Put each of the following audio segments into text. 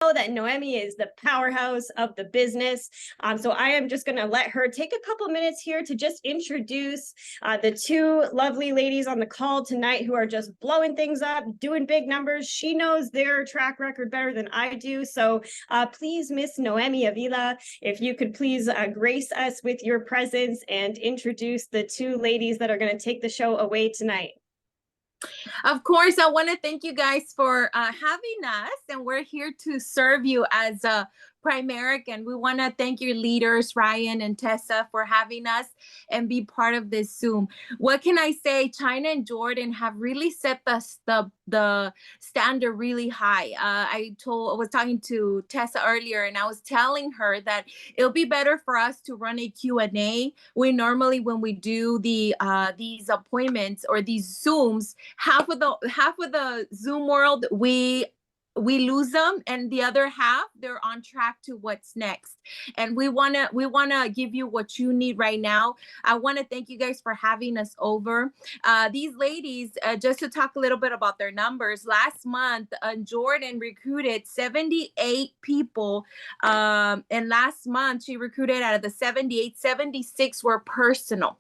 that Noemi is the powerhouse of the business. So I am just going to let her take a couple minutes here to just introduce the two lovely ladies on the call tonight who are just blowing things up, doing big numbers. She knows their track record better than I do. So please, Miss Noemi Avila, if you could please grace us with your presence and introduce the two ladies that are going to take the show away tonight. Of course, I want to thank you guys for having us, and we're here to serve you as a Primeric, and we want to thank your leaders, Ryan and Tessa, for having us and be part of this Zoom. What can I say? China and Jordan have really set the standard really high. I was talking to Tessa earlier, and I was telling her that it'll be better for us to run a Q&A. We normally, when we do these appointments or these Zooms, half of the Zoom world, we lose them, and the other half, they're on track to what's next. And we want to give you what you need right now. I want to thank you guys for having us over. These ladies, just to talk a little bit about their numbers, last month Jordan recruited 78 people, and last month she recruited, out of the 78, 76 were personal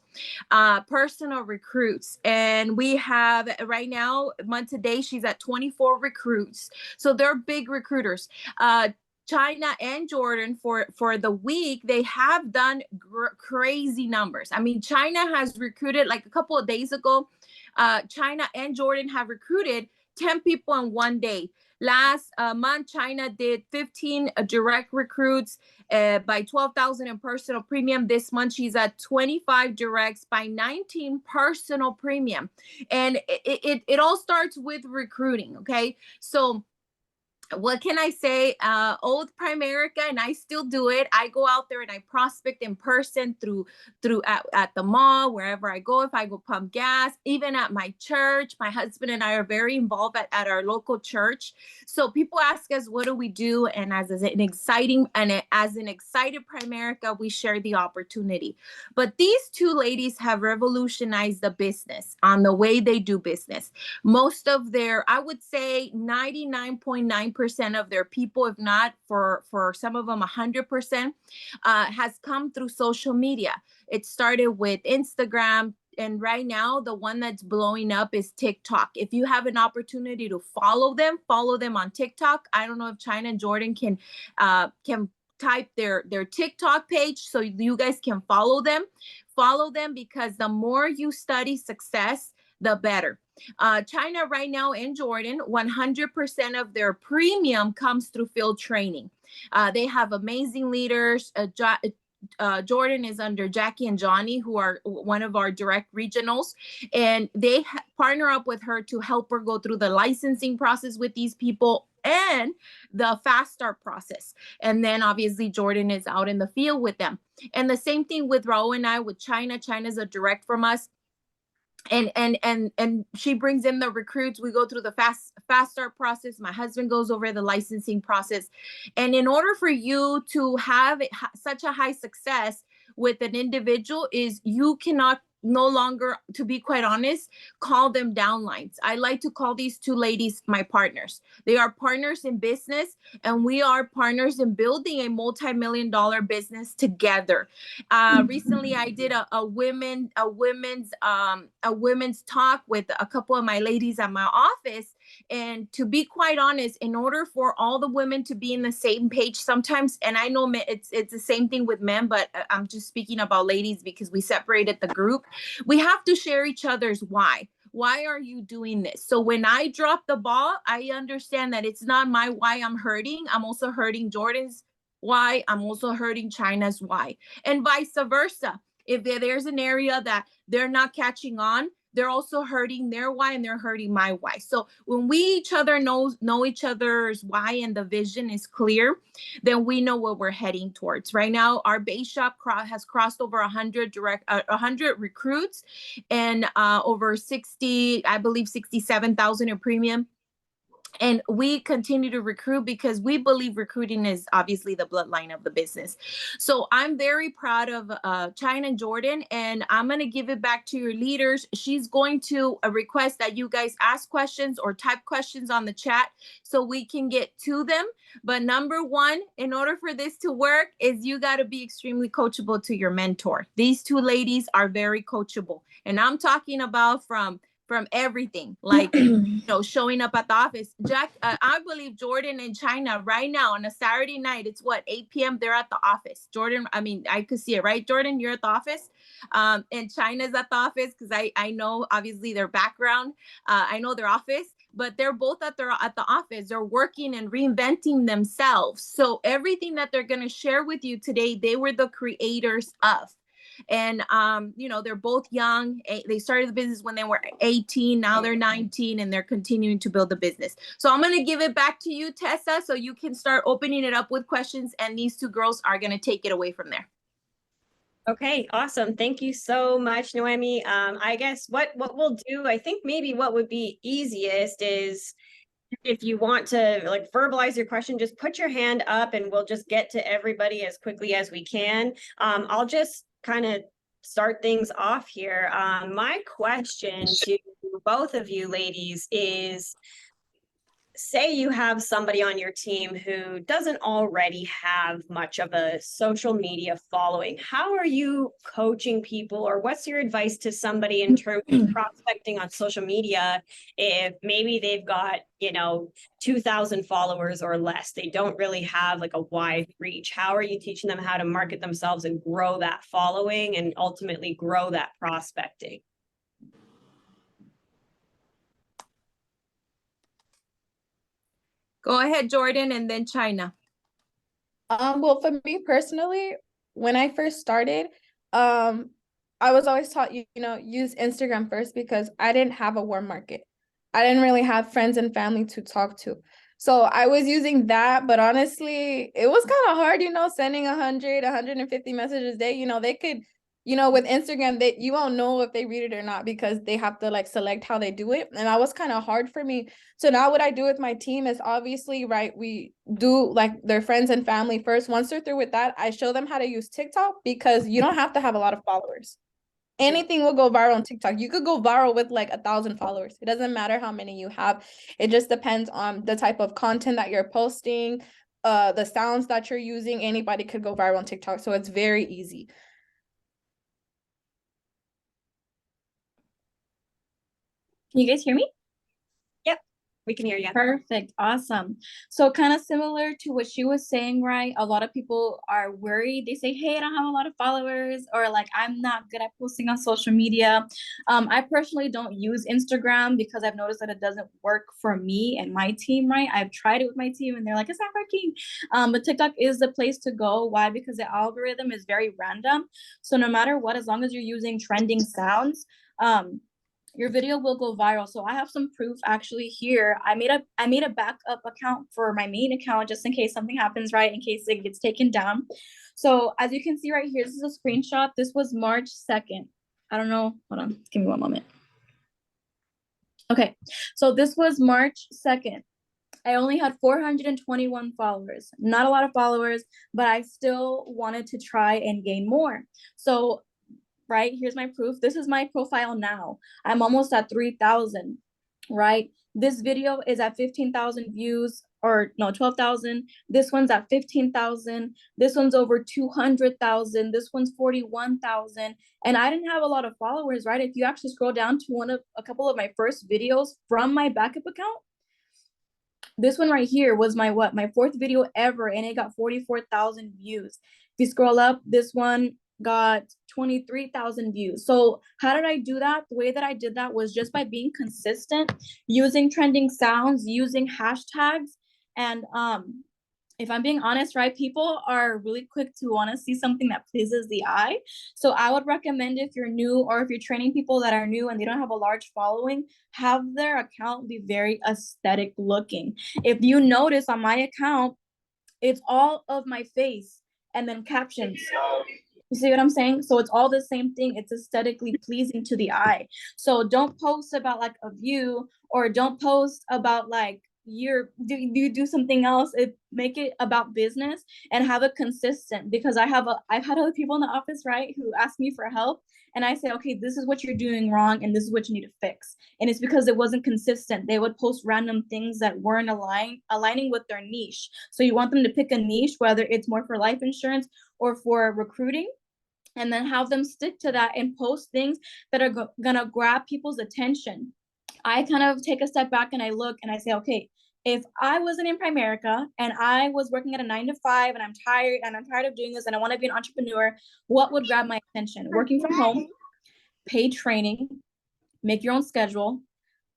recruits. And we have right now, month to date, she's at 24 recruits. So they're big recruiters. China and Jordan for the week, they have done crazy numbers. I mean, China has recruited, like a couple of days ago, China and Jordan have recruited 10 people in one day. Last month, China did 15 direct recruits by 12,000 in personal premium. This month, she's at 25 directs by 19 personal premium. And it all starts with recruiting, okay? So what can I say? Old Primerica, and I still do it. I go out there and I prospect in person through at the mall, wherever I go. If I go pump gas, even at my church, my husband and I are very involved at our local church. So people ask us, what do we do? And as an excited Primerica, we share the opportunity. But these two ladies have revolutionized the business on the way they do business. Most of I would say 99.9% of their people, if not for some of them 100%, has come through social media. It started with Instagram, and right now the one that's blowing up is TikTok. If you have an opportunity to follow them on TikTok. I don't know if China and Jordan can type their TikTok page so you guys can follow them because the more you study success, the better. China right now and Jordan, 100% of their premium comes through field training. They have amazing leaders. Jordan is under Jackie and Johnny, who are one of our direct regionals, and they partner up with her to help her go through the licensing process with these people and the fast start process. And then obviously Jordan is out in the field with them. And the same thing with Raul and I with China. China's a direct from us. And she brings in the recruits. We go through the fast start process. My husband goes over the licensing process. And in order for you to have such a high success with an individual, is you cannot no longer, to be quite honest, call them downlines. I like to call these two ladies my partners. They are partners in business, and we are partners in building a multi-million-dollar business together. Recently, I did a women's talk with a couple of my ladies at my office. And to be quite honest, in order for all the women to be in the same page sometimes, and I know it's the same thing with men, but I'm just speaking about ladies because we separated the group. We have to share each other's why. Why are you doing this? So when I drop the ball, I understand that it's not my why I'm hurting. I'm also hurting Jordan's why. I'm also hurting China's why, and vice versa. If there's an area that they're not catching on, they're also hurting their why and they're hurting my why. So when we each other know each other's why and the vision is clear, then we know what we're heading towards. Right now, our base shop has crossed over 100 recruits and over 67,000 in premium. And we continue to recruit because we believe recruiting is obviously the bloodline of the business. So I'm very proud of China and Jordan, and I'm going to give it back to your leaders. She's going to request that you guys ask questions or type questions on the chat so we can get to them. But number one, in order for this to work, is you got to be extremely coachable to your mentor. These two ladies are very coachable, and I'm talking about from everything, like showing up at the office. Jack, I believe Jordan in China right now on a Saturday night, it's what, 8 p.m. They're at the office. Jordan, I mean, I could see it, right? Jordan, you're at the office. And China's at the office because I know obviously their background. I know their office, but they're both at the office. They're working and reinventing themselves. So everything that they're going to share with you today, they were the creators of. And they're both young. They started the business when they were 18. Now they're 19, and they're continuing to build the business. So I'm going to give it back to you, Tessa, so you can start opening it up with questions, and these two girls are going to take it away from there. Okay, awesome. Thank you so much, Noemi. I guess what we'll do, I think maybe what would be easiest is if you want to like verbalize your question, just put your hand up and we'll just get to everybody as quickly as we can. I'll just kind of start things off here. My question to both of you ladies is, say you have somebody on your team who doesn't already have much of a social media following. How are you coaching people, or what's your advice to somebody in terms of prospecting on social media if maybe they've got, 2,000 followers or less? They don't really have like a wide reach. How are you teaching them how to market themselves and grow that following and ultimately grow that prospecting? Go ahead, Jordan, and then China. Well, for me personally, when I first started, I was always taught, use Instagram first because I didn't have a warm market. I didn't really have friends and family to talk to. So I was using that, but honestly, it was kind of hard, sending 100, 150 messages a day. They could, with Instagram, you won't know if they read it or not because they have to like select how they do it. And that was kind of hard for me. So now what I do with my team is obviously, right, we do like their friends and family first. Once they're through with that, I show them how to use TikTok because you don't have to have a lot of followers. Anything will go viral on TikTok. You could go viral with like 1,000 followers. It doesn't matter how many you have. It just depends on the type of content that you're posting, the sounds that you're using. Anybody could go viral on TikTok. So it's very easy. Can you guys hear me? Yep, we can hear you. Perfect. Awesome. So kind of similar to what she was saying, right? A lot of people are worried. They say, hey, I don't have a lot of followers, or like, I'm not good at posting on social media. I personally don't use Instagram because I've noticed that it doesn't work for me and my team, right? I've tried it with my team and they're like, it's not working. But TikTok is the place to go. Why? Because the algorithm is very random. So no matter what, as long as you're using trending sounds, your video will go viral. So I have some proof actually here. I made a backup account for my main account just in case something happens, right? In case it gets taken down. So as you can see right here, this is a screenshot. This was March 2nd. I don't know. Hold on. Give me one moment. Okay. So this was March 2nd. I only had 421 followers. Not a lot of followers, but I still wanted to try and gain more. So right, here's my proof. This is my profile now. I'm almost at 3,000, right? This video is at 15,000 views, or no, 12,000. This one's at 15,000. This one's over 200,000. This one's 41,000. And I didn't have a lot of followers, right? If you actually scroll down to a couple of my first videos from my backup account, this one right here was my fourth video ever, and it got 44,000 views. If you scroll up, this one got 23,000 views. So how did I do that? The way that I did that was just by being consistent, using trending sounds, using hashtags. And if I'm being honest, right, people are really quick to want to see something that pleases the eye. So I would recommend, if you're new or if you're training people that are new and they don't have a large following, have their account be very aesthetic looking. If you notice on my account, it's all of my face and then captions. You see what I'm saying? So it's all the same thing. It's aesthetically pleasing to the eye. So don't post about like a view, or don't post about like you do something else, make it about business and have it consistent, because I've had other people in the office, right, who ask me for help, and I say, okay, this is what you're doing wrong and this is what you need to fix, and it's because it wasn't consistent. They would post random things that weren't aligning with their niche. So you want them to pick a niche, whether it's more for life insurance or for recruiting, and then have them stick to that and post things that are gonna grab people's attention. I kind of take a step back and I look and I say, okay, if I wasn't in Primerica and I was working at a 9 to 5 and I'm tired of doing this and I want to be an entrepreneur, what would grab my attention? Working from home, paid training, make your own schedule,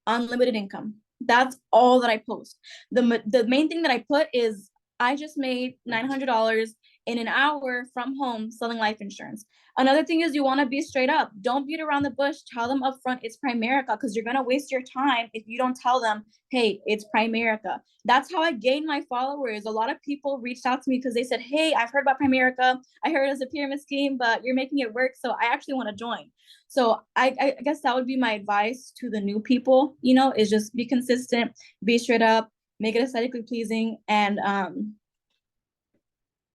unlimited income. That's all that I post. The main thing that I put is I just made $900 in an hour from home selling life insurance. Another thing is you want to be straight up. Don't beat around the bush. Tell them upfront it's Primerica, because you're going to waste your time if you don't tell them, hey, it's Primerica. That's how I gained my followers. A lot of people reached out to me because they said, hey, I've heard about Primerica. I heard it's a pyramid scheme, but you're making it work. So I actually want to join. So I guess that would be my advice to the new people, is just be consistent, be straight up, make it aesthetically pleasing, and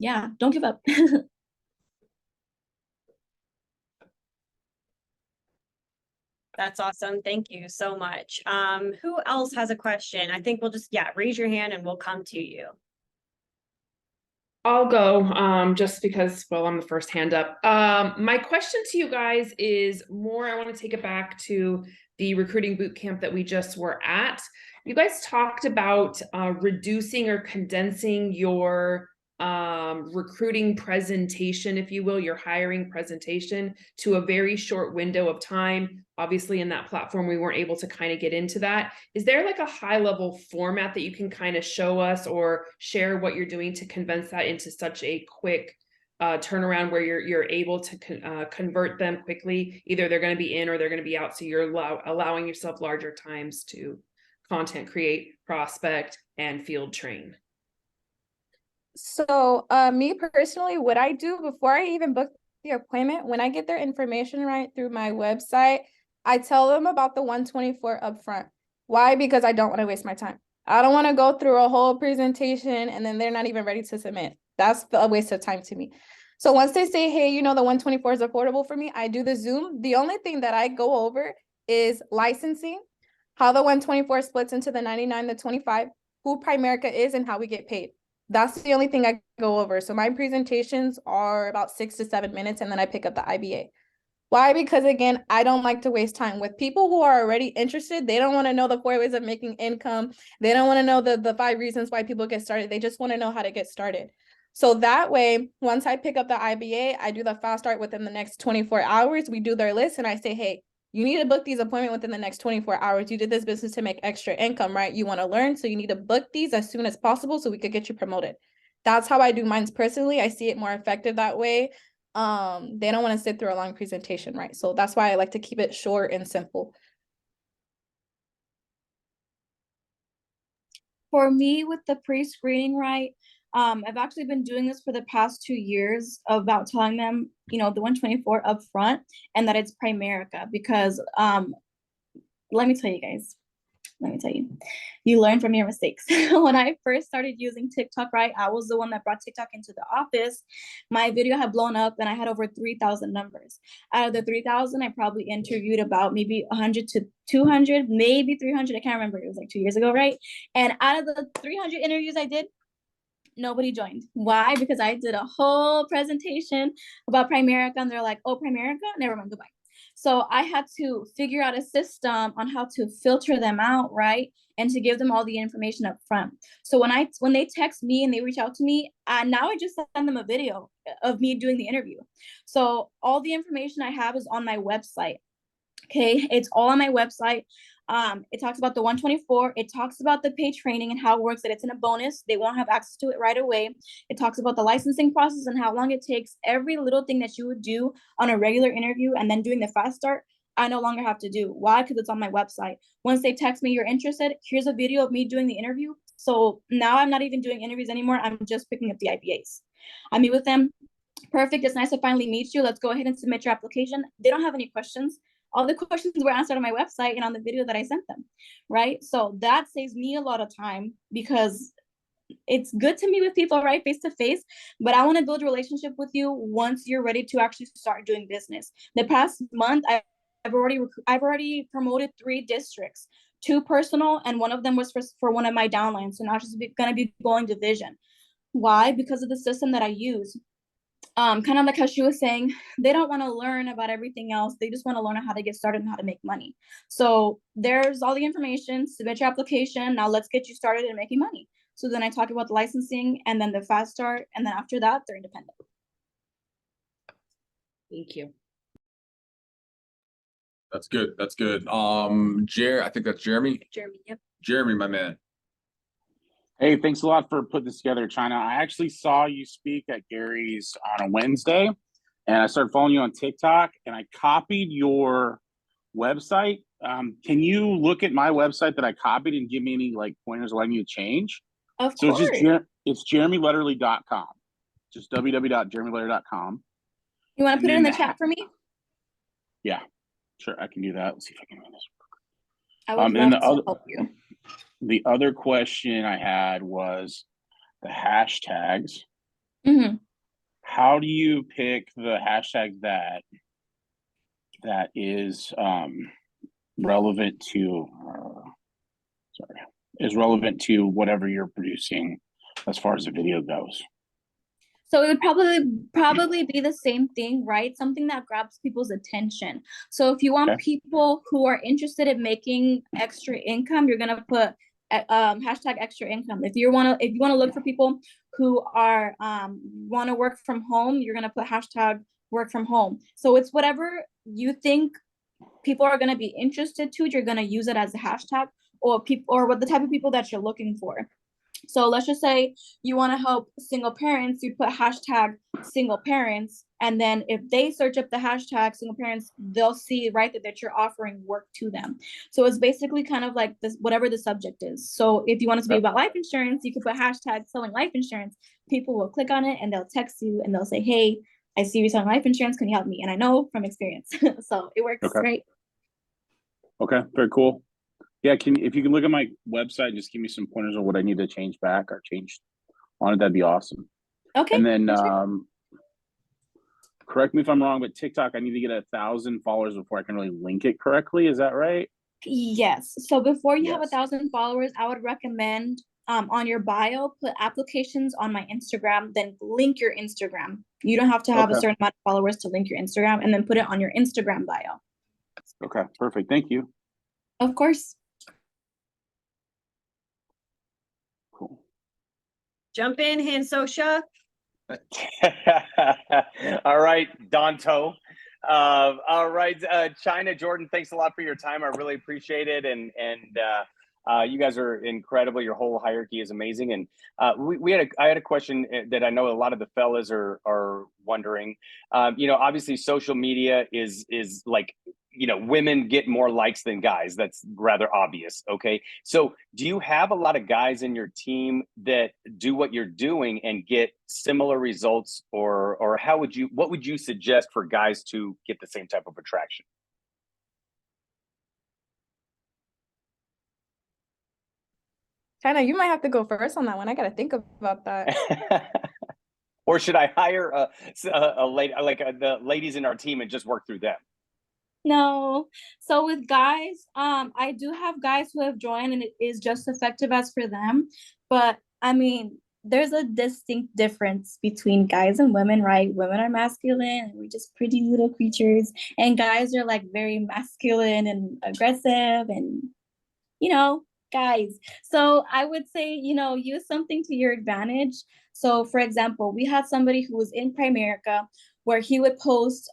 yeah, don't give up. That's awesome. Thank you so much. Who else has a question? I think we'll just, raise your hand and we'll come to you. I'll go, just because, well, I'm the first hand up. My question to you guys is more, I want to take it back to the recruiting boot camp that we just were at. You guys talked about reducing or condensing your recruiting presentation, if you will, your hiring presentation to a very short window of time. Obviously in that platform, we weren't able to kind of get into that. Is there like a high level format that you can kind of show us or share what you're doing to condense that into such a quick turnaround where you're able to convert them quickly? Either they're going to be in or they're going to be out. So you're allowing yourself larger times to content create, prospect, and field train. So me personally, what I do before I even book the appointment, when I get their information right through my website, I tell them about the 124 upfront. Why? Because I don't want to waste my time. I don't want to go through a whole presentation and then they're not even ready to submit. That's a waste of time to me. So once they say, hey, the 124 is affordable for me, I do the Zoom. The only thing that I go over is licensing, how the 124 splits into the 99, the 25, who Primerica is, and how we get paid. That's the only thing I go over. So my presentations are about 6 to 7 minutes, and then I pick up the IBA. Why? Because again, I don't like to waste time with people who are already interested. They don't want to know the 4 ways of making income. They don't want to know the 5 reasons why people get started. They just want to know how to get started. So that way, once I pick up the IBA, I do the fast start within the next 24 hours. We do their list and I say, hey, you need to book these appointments within the next 24 hours. You did this business to make extra income, right? You want to learn, so you need to book these as soon as possible so we could get you promoted. That's how I do mine personally. I see it more effective that way. They don't want to sit through a long presentation, right? So that's why I like to keep it short and simple. For me, with the pre-screening, right, I've actually been doing this for the past 2 years about telling them, the 124 up front and that it's Primerica, because let me tell you, you learn from your mistakes. When I first started using TikTok, right, I was the one that brought TikTok into the office. My video had blown up and I had over 3,000 numbers. Out of the 3,000, I probably interviewed about maybe 100 to 200, maybe 300. I can't remember. It was like 2 years ago, right? And out of the 300 interviews I did, nobody joined. Why? Because I did a whole presentation about Primerica and they're like, oh, Primerica? Never mind, goodbye. So I had to figure out a system on how to filter them out, right? And to give them all the information up front. So when they text me and they reach out to me, now I just send them a video of me doing the interview. So all the information I have is on my website. Okay, it's all on my website. It talks about the 124. It talks about the paid training and how it works, that it's in a bonus. They won't have access to it right away. It talks about the licensing process and how long it takes. Every little thing that you would do on a regular interview and then doing the fast start, I no longer have to do. Why? Because it's on my website. Once they text me, you're interested, here's a video of me doing the interview. So now I'm not even doing interviews anymore. I'm just picking up the IBAs. I meet with them. Perfect. It's nice to finally meet you. Let's go ahead and submit your application. They don't have any questions. all the questions were answered on my website and on the video that I sent them, right? So that saves me a lot of time because it's good to meet with people, right, face to face, but I want to build a relationship with you once you're ready to actually start doing business. The past month, I've already promoted 3 districts, 2 personal, and one of them was for one of my downlines. So now she's gonna be going division. Why? Because of the system that I use. Kind of like how she was saying, they don't want to learn about everything else. They just want to learn how to get started and how to make money. So there's all the information, submit your application. Now let's get you started in making money. So then I talk about the licensing and then the fast start. And then after that, they're independent. Thank you. That's good. That's good. I think that's Jeremy. Jeremy, yep. Jeremy, my man. Hey, thanks a lot for putting this together, China. I actually saw you speak at Gary's on a Wednesday, and I started following you on TikTok, and I copied your website. Can you look at my website that I copied and give me any like pointers allowing you to change? Of So course. it's jeremylutterly.com. Just www.jeremylutterly.com. You want to and put it in then the chat for me? Yeah, sure, I can do that. Let's see if I can do this. I would and love the to help you. The other question I had was the hashtags. Mhm. How do you pick the hashtag that is relevant to relevant to whatever you're producing as far as the video goes? So it would probably be the same thing, right? Something that grabs people's attention. So if you want Okay. people who are interested in making extra income, you're gonna put hashtag extra income. If you want to look for people who are want to work from home, you're gonna put hashtag work from home. So it's whatever you think people are gonna be interested to. You're gonna use it as a hashtag, or what the type of people that you're looking for. So let's just say you want to help single parents, you put hashtag single parents. And then if they search up the hashtag single parents, they'll see, right, that you're offering work to them. So it's basically kind of like this, whatever the subject is. So if you want it to be about life insurance, you could put hashtag selling life insurance. People will click on it and they'll text you and they'll say, hey, I see you selling life insurance. Can you help me? And I know from experience. So it works great. Okay, very cool. Yeah, if you can look at my website and just give me some pointers on what I need to change back or change on it, that'd be awesome. Okay. And then correct me if I'm wrong, but TikTok, I need to get 1,000 followers before I can really link it correctly. Is that right? Yes. So before you have Yes. 1,000 followers, I would recommend on your bio, put applications on my Instagram, then link your Instagram. You don't have to have a Okay. certain amount of followers to link your Instagram, and then put it on your Instagram bio. Okay, perfect. Thank you. Of course. Cool. Jump in, Hansosha. All right, Donto. All right, China, Jordan, thanks a lot for your time. I really appreciate it. And you guys are incredible. Your whole hierarchy is amazing. And I had a question that I know a lot of the fellas are wondering. Obviously social media is like, women get more likes than guys. That's rather obvious. Okay. So do you have a lot of guys in your team that do what you're doing and get similar results, or what would you suggest for guys to get the same type of attraction? China, you might have to go first on that one. I gotta think about that. Or should I hire a lady, like the ladies in our team, and just work through them? No. So with guys, I do have guys who have joined and it is just effective as for them. But I mean, there's a distinct difference between guys and women, right? Women are masculine and we're just pretty little creatures. And guys are like very masculine and aggressive and, guys. So I would say, use something to your advantage. So for example, we had somebody who was in Primerica where he would post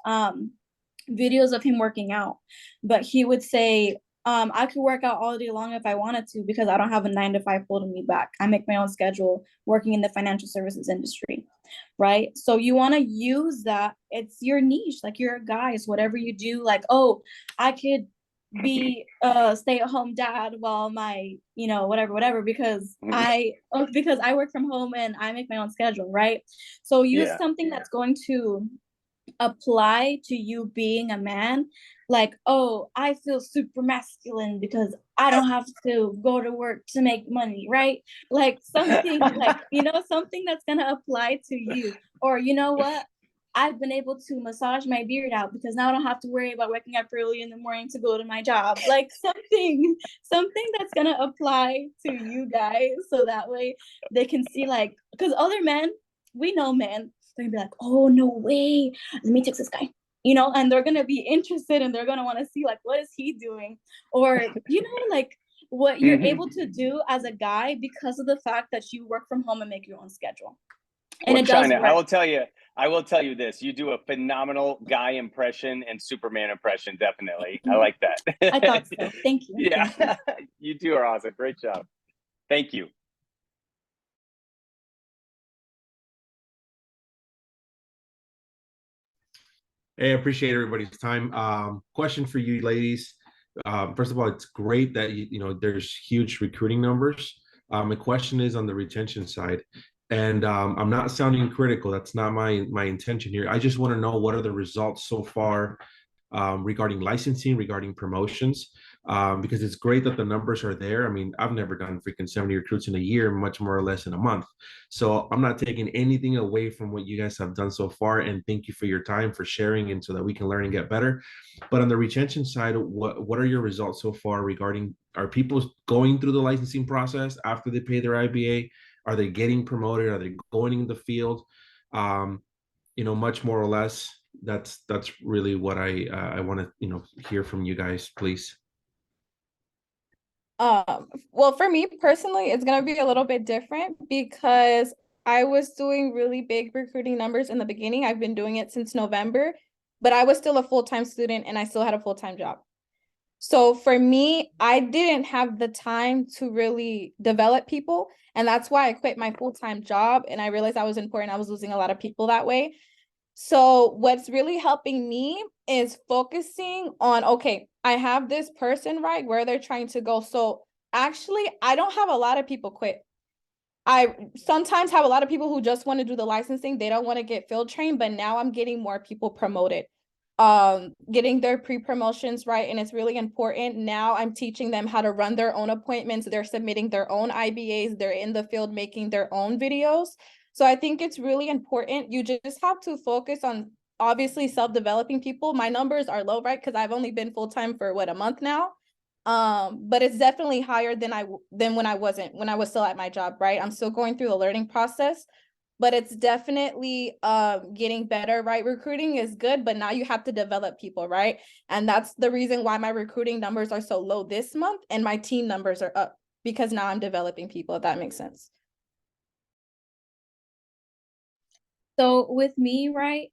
videos of him working out, but he would say, I could work out all day long if I wanted to because I don't have a 9-to-5 holding me back. I make my own schedule working in the financial services industry, right? So you want to use that. It's your niche, like you're a guy, so whatever you do, like, oh, I could be a stay-at-home dad while my, whatever, because I work from home and I make my own schedule, right? So use something that's going to apply to you being a man, like, oh, I feel super masculine because I don't have to go to work to make money, right? Like something like, something that's gonna apply to you. Or you know what? I've been able to massage my beard out because now I don't have to worry about waking up early in the morning to go to my job. Like something that's gonna apply to you guys, so that way they can see, like, because other men, we know men, they're gonna be like, oh no way, let me text this guy, and they're gonna be interested and they're gonna want to see, like, what is he doing, or like what you're able to do as a guy because of the fact that you work from home and make your own schedule. And Well, it does China, work. I will tell you this. You do a phenomenal guy impression and Superman impression. Definitely. I like that. I thought so. Thank you. Yeah. Thank you. You two are awesome. Great job. Thank you. Hey, I appreciate everybody's time. Question for you ladies. First of all, it's great that there's huge recruiting numbers. My question is on the retention side. And I'm not sounding critical. That's not my intention here. I just want to know, what are the results so far regarding licensing, regarding promotions, because it's great that the numbers are there. I mean, I've never done freaking 70 recruits in a year, much more or less in a month. So I'm not taking anything away from what you guys have done so far. And thank you for your time, for sharing, and so that we can learn and get better. But on the retention side, what are your results so far regarding, are people going through the licensing process after they pay their IBA? Are they getting promoted? Are they going in the field? Much more or less. That's really what I want to hear from you guys, please. Well, for me personally, it's gonna be a little bit different because I was doing really big recruiting numbers in the beginning. I've been doing it since November, but I was still a full-time student and I still had a full-time job. So for me, I didn't have the time to really develop people. And that's why I quit my full-time job. And I realized that was important. I was losing a lot of people that way. So what's really helping me is focusing on, okay, I have this person, right, where they're trying to go. So actually, I don't have a lot of people quit. I sometimes have a lot of people who just want to do the licensing. They don't want to get field trained, but now I'm getting more people promoted, getting their pre-promotions right. And it's really important. Now I'm teaching them how to run their own appointments. They're submitting their own IBAs. They're in the field making their own videos. So I think it's really important. You just have to focus on obviously self-developing people. My numbers are low, right? Because I've only been full-time for a month now. But it's definitely higher than when I was still at my job, right? I'm still going through the learning process, but it's definitely getting better, right? Recruiting is good, but now you have to develop people, right? And that's the reason why my recruiting numbers are so low this month and my team numbers are up, because now I'm developing people, if that makes sense. So with me, right?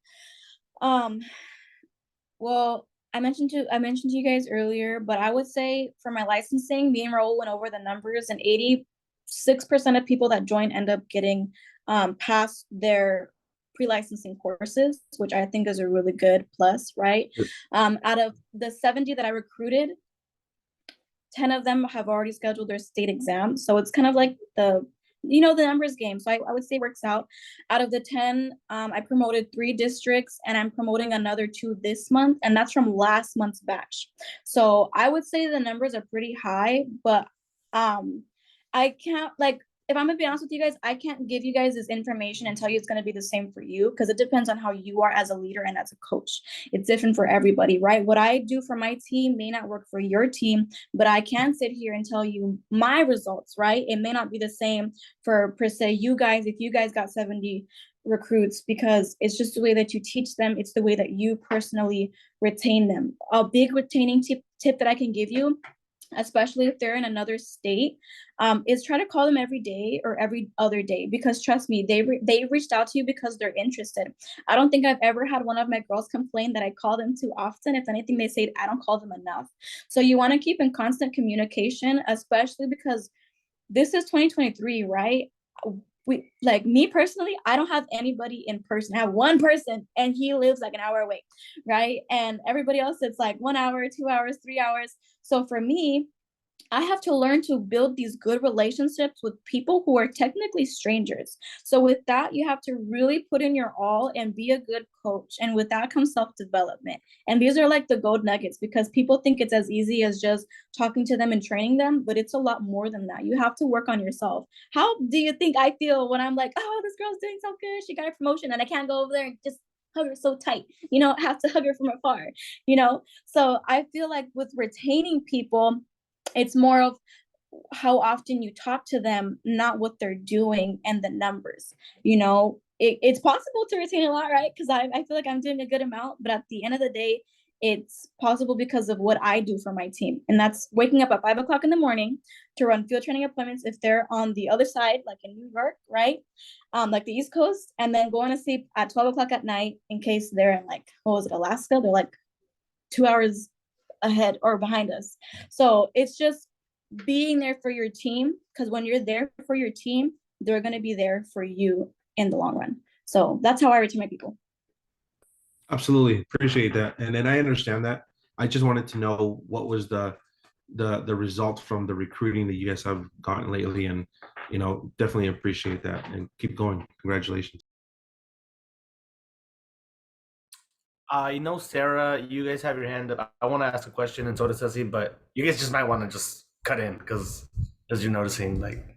Well, I mentioned to you guys earlier, but I would say for my licensing, me and Raul went over the numbers, and 86% of people that join end up getting past their pre-licensing courses, which I think is a really good plus, right? Out of the 70 that I recruited, 10 of them have already scheduled their state exam. So it's kind of like the numbers game. So I would say works out. Out of the 10, I promoted 3 districts, and I'm promoting another 2 this month, and that's from last month's batch. So I would say the numbers are pretty high, but I can't, like, if I'm gonna be honest with you guys, I can't give you guys this information and tell you it's gonna be the same for you, because it depends on how you are as a leader and as a coach. It's different for everybody, right? What I do for my team may not work for your team, but I can sit here and tell you my results, right? It may not be the same for, per se, you guys, if you guys got 70 recruits, because it's just the way that you teach them. It's the way that you personally retain them. A big retaining tip that I can give you, especially if they're in another state, is try to call them every day or every other day, because trust me, they reached out to you because they're interested. I don't think I've ever had one of my girls complain that I call them too often. If anything, they say I don't call them enough. So you want to keep in constant communication, especially because this is 2023, right? We, like me personally, I don't have anybody in person. I have one person and he lives like an hour away, right? And everybody else, it's like 1 hour, 2 hours, 3 hours. So for me, I have to learn to build these good relationships with people who are technically strangers. So with that, you have to really put in your all and be a good coach. And with that comes self-development. And these are like the gold nuggets, because people think it's as easy as just talking to them and training them, but it's a lot more than that. You have to work on yourself. How do you think I feel when I'm like, oh, this girl's doing so good, she got a promotion, and I can't go over there and just hug her so tight, I have to hug her from afar, So I feel like with retaining people, it's more of how often you talk to them, not what they're doing and the numbers. It's possible to retain a lot, right? Because I feel like I'm doing a good amount, but at the end of the day, it's possible because of what I do for my team. And that's waking up at 5 o'clock in the morning to run field training appointments if they're on the other side, like in New York, right? Like the East Coast, and then going to sleep at 12 o'clock at night in case they're in Alaska. They're like 2 hours ahead or behind us. So it's just being there for your team, because when you're there for your team, they're going to be there for you in the long run. So that's how I retain my people. Absolutely. Appreciate that. And then I understand that. I just wanted to know what was the result from the recruiting that you guys have gotten lately, and definitely appreciate that, and keep going. Congratulations. Sarah, you guys have your hand up. I want to ask a question, and so does Ceci, but you guys just might want to just cut in because as you're noticing, like.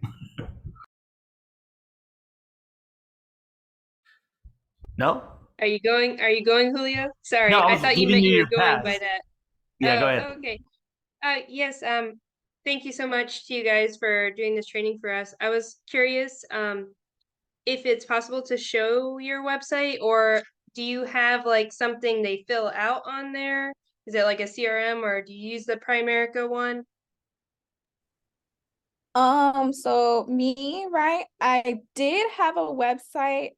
No? Are you going, Julio? Sorry, No, I thought you meant you were going by pass. that. Yeah, go Oh, ahead. okay. Yes, thank you so much to you guys for doing this training for us. I was curious, if it's possible to show your website, or do you have like something they fill out on there? Is it like a CRM, or do you use the Primerica one? So me, right? I did have a website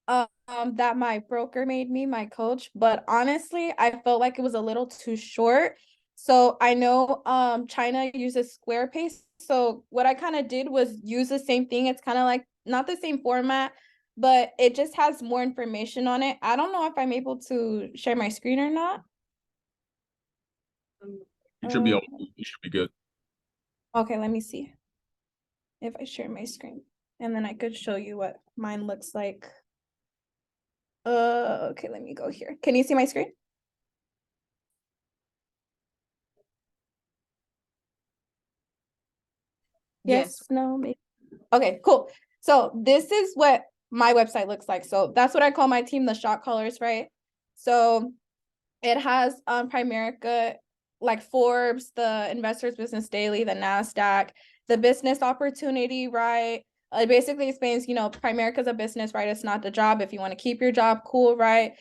that my broker made me, my coach, but honestly, I felt like it was a little too short. So I know China uses Squarespace. So what I kind of did was use the same thing. It's kind of like not the same format, but it just has more information on it. I don't know if I'm able to share my screen or not. You should be able, you should be good. Okay, let me see if I share my screen, and then I could show you what mine looks like. Okay, let me go here. Can you see my screen? Yes, no, maybe. Okay, cool. So this is what my website looks like. So that's what I call my team, the shot callers, right? So it has Primerica, like Forbes, the Investors Business Daily, the NASDAQ, the business opportunity, right? It basically explains, Primerica is a business, right? It's not the job. If you want to keep your job, cool, right?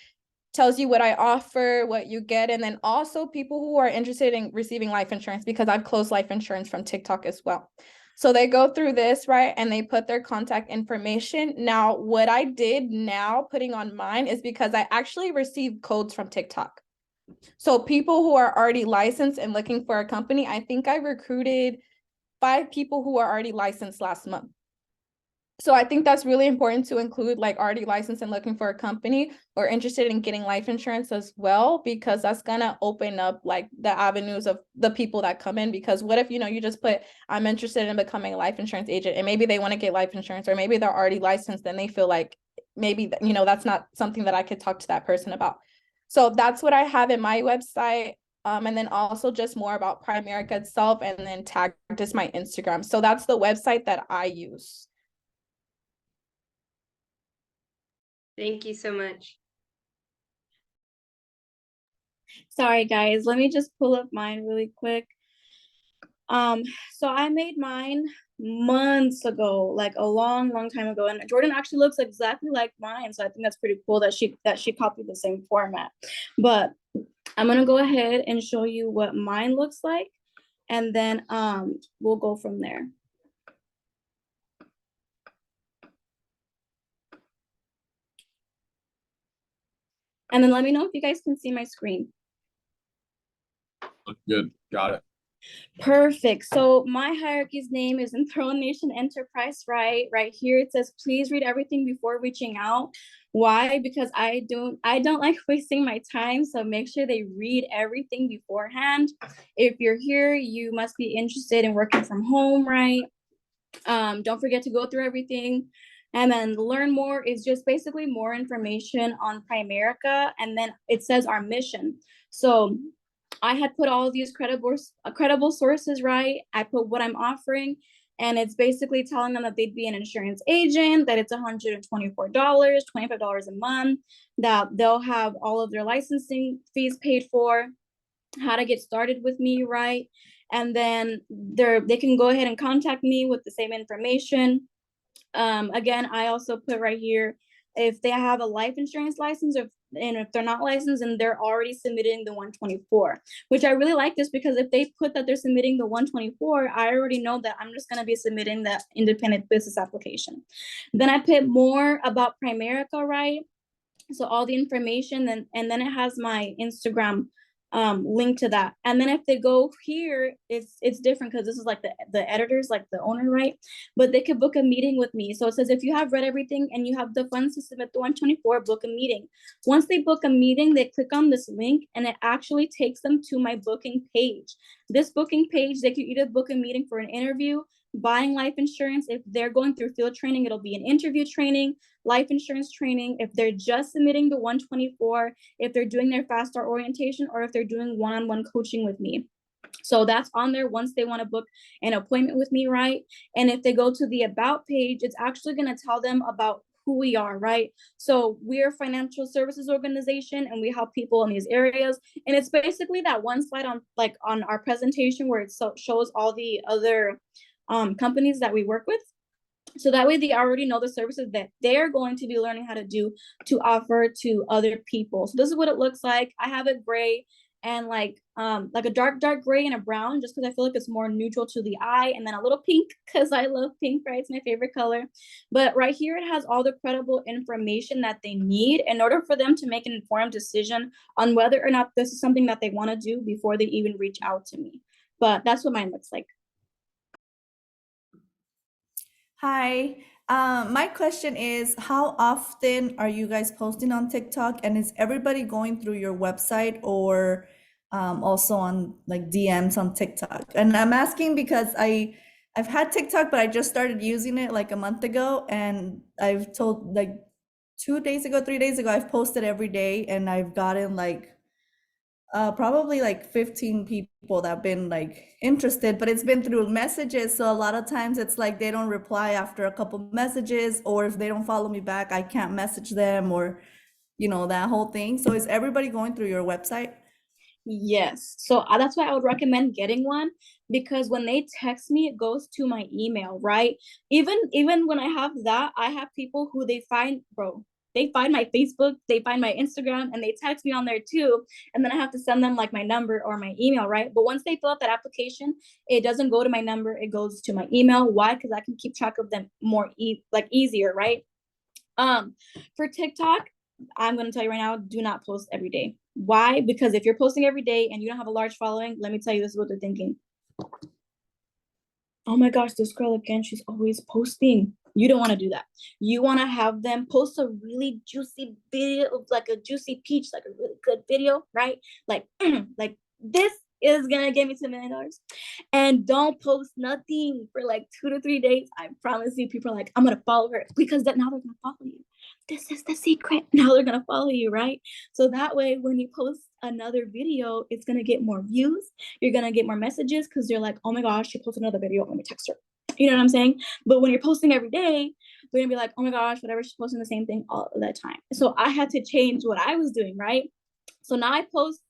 Tells you what I offer, what you get, and then also people who are interested in receiving life insurance, because I've closed life insurance from TikTok as well. So they go through this, right? And they put their contact information. Now, what I did now putting on mine is because I actually received codes from TikTok. So people who are already licensed and looking for a company, I think I recruited 5 people who are already licensed last month. So I think that's really important to include, like, already licensed and looking for a company or interested in getting life insurance as well, because that's gonna open up like the avenues of the people that come in. Because what if, you just put, I'm interested in becoming a life insurance agent, and maybe they want to get life insurance, or maybe they're already licensed and they feel like maybe, that's not something that I could talk to that person about. So that's what I have in my website. And then also just more about Primerica itself, and then tagged as my Instagram. So that's the website that I use. Thank you so much. Sorry, guys. Let me just pull up mine really quick. So I made mine months ago, like a long time ago, and Jordan actually looks exactly like mine. So I think that's pretty cool that she copied the same format. But I'm gonna go ahead and show you what mine looks like, and then we'll go from there. And then let me know if you guys can see my screen. Look good. Got it. Perfect. So my hierarchy's name is in Throne Nation Enterprise, right? Right here it says, please read everything before reaching out. Why? Because I don't like wasting my time. So make sure they read everything beforehand. If you're here, you must be interested in working from home, right? Don't forget to go through everything. And then learn more is just basically more information on Primerica. And then it says our mission. So I had put all these credible sources, right? I put what I'm offering, and it's basically telling them that they'd be an insurance agent, that it's $124, $25 a month, that they'll have all of their licensing fees paid for, how to get started with me, right? And then they can go ahead and contact me with the same information. Again, I also put right here, if they have a life insurance license, and if they're not licensed and they're already submitting the 124, which I really like this, because if they put that they're submitting the 124, I already know that I'm just going to be submitting the independent business application. Then I put more about Primerica, right? So all the information, and then it has my Instagram link to that. And then if they go here, it's different, because this is like the editors, like the owner, right? But they could book a meeting with me. So it says, if you have read everything and you have the funds to submit the 124, book a meeting. Once they book a meeting, they click on this link and it actually takes them to my booking page. This booking page, they can either book a meeting for an interview, buying life insurance. If they're going through field training, it'll be an interview training, life insurance training. If they're just submitting the 124, if they're doing their fast start orientation, or if they're doing one-on-one coaching with me. So that's on there once they want to book an appointment with me, right? And if they go to the about page, it's actually going to tell them about who we are, right? So we're a financial services organization and we help people in these areas. And it's basically that one slide on our presentation where it shows all the other companies that we work with. So that way they already know the services that they're going to be learning how to do to offer to other people. So this is what it looks like. I have it gray and like a dark gray and a brown, just because I feel like it's more neutral to the eye, and then a little pink because I love pink, right? It's my favorite color. But right here it has all the credible information that they need in order for them to make an informed decision on whether or not this is something that they want to do before they even reach out to me. But that's what mine looks like. Hi, my question is, how often are you guys posting on TikTok, and is everybody going through your website or also on like DMs on TikTok? And I'm asking because I've had TikTok, but I just started using it like a month ago, and I've told like 3 days ago, I've posted every day, and I've gotten like probably like 15 people that have been like interested, but it's been through messages. So a lot of times it's like they don't reply after a couple messages, or if they don't follow me back, I can't message them, or that whole thing. So is everybody going through your website? Yes. So that's why I would recommend getting one, because when they text me, it goes to my email, right? Even when I have that, I have people who they find my Facebook, they find my Instagram, and they text me on there too. And then I have to send them like my number or my email, right? But once they fill out that application, it doesn't go to my number, it goes to my email. Why? Because I can keep track of them more easier, right? For TikTok, I'm going to tell you right now, do not post every day. Why? Because if you're posting every day and you don't have a large following, let me tell you, this is what they're thinking. Oh my gosh, this girl again, she's always posting. You don't want to do that. You want to have them post a really juicy video of like a juicy peach, like a really good video, right? Like, like this is gonna get me $2 million. And don't post nothing for like 2 to 3 days. I promise you, people are like, I'm gonna follow her, because now they're gonna follow you. This is the secret. Now they're gonna follow you, right? So that way, when you post another video, it's gonna get more views. You're gonna get more messages because you're like, oh my gosh, she posted another video. Let me text her. You know what I'm saying? But when you're posting every day, they're gonna be like, oh my gosh, whatever, she's posting the same thing all the time. So I had to change what I was doing, right? So now I post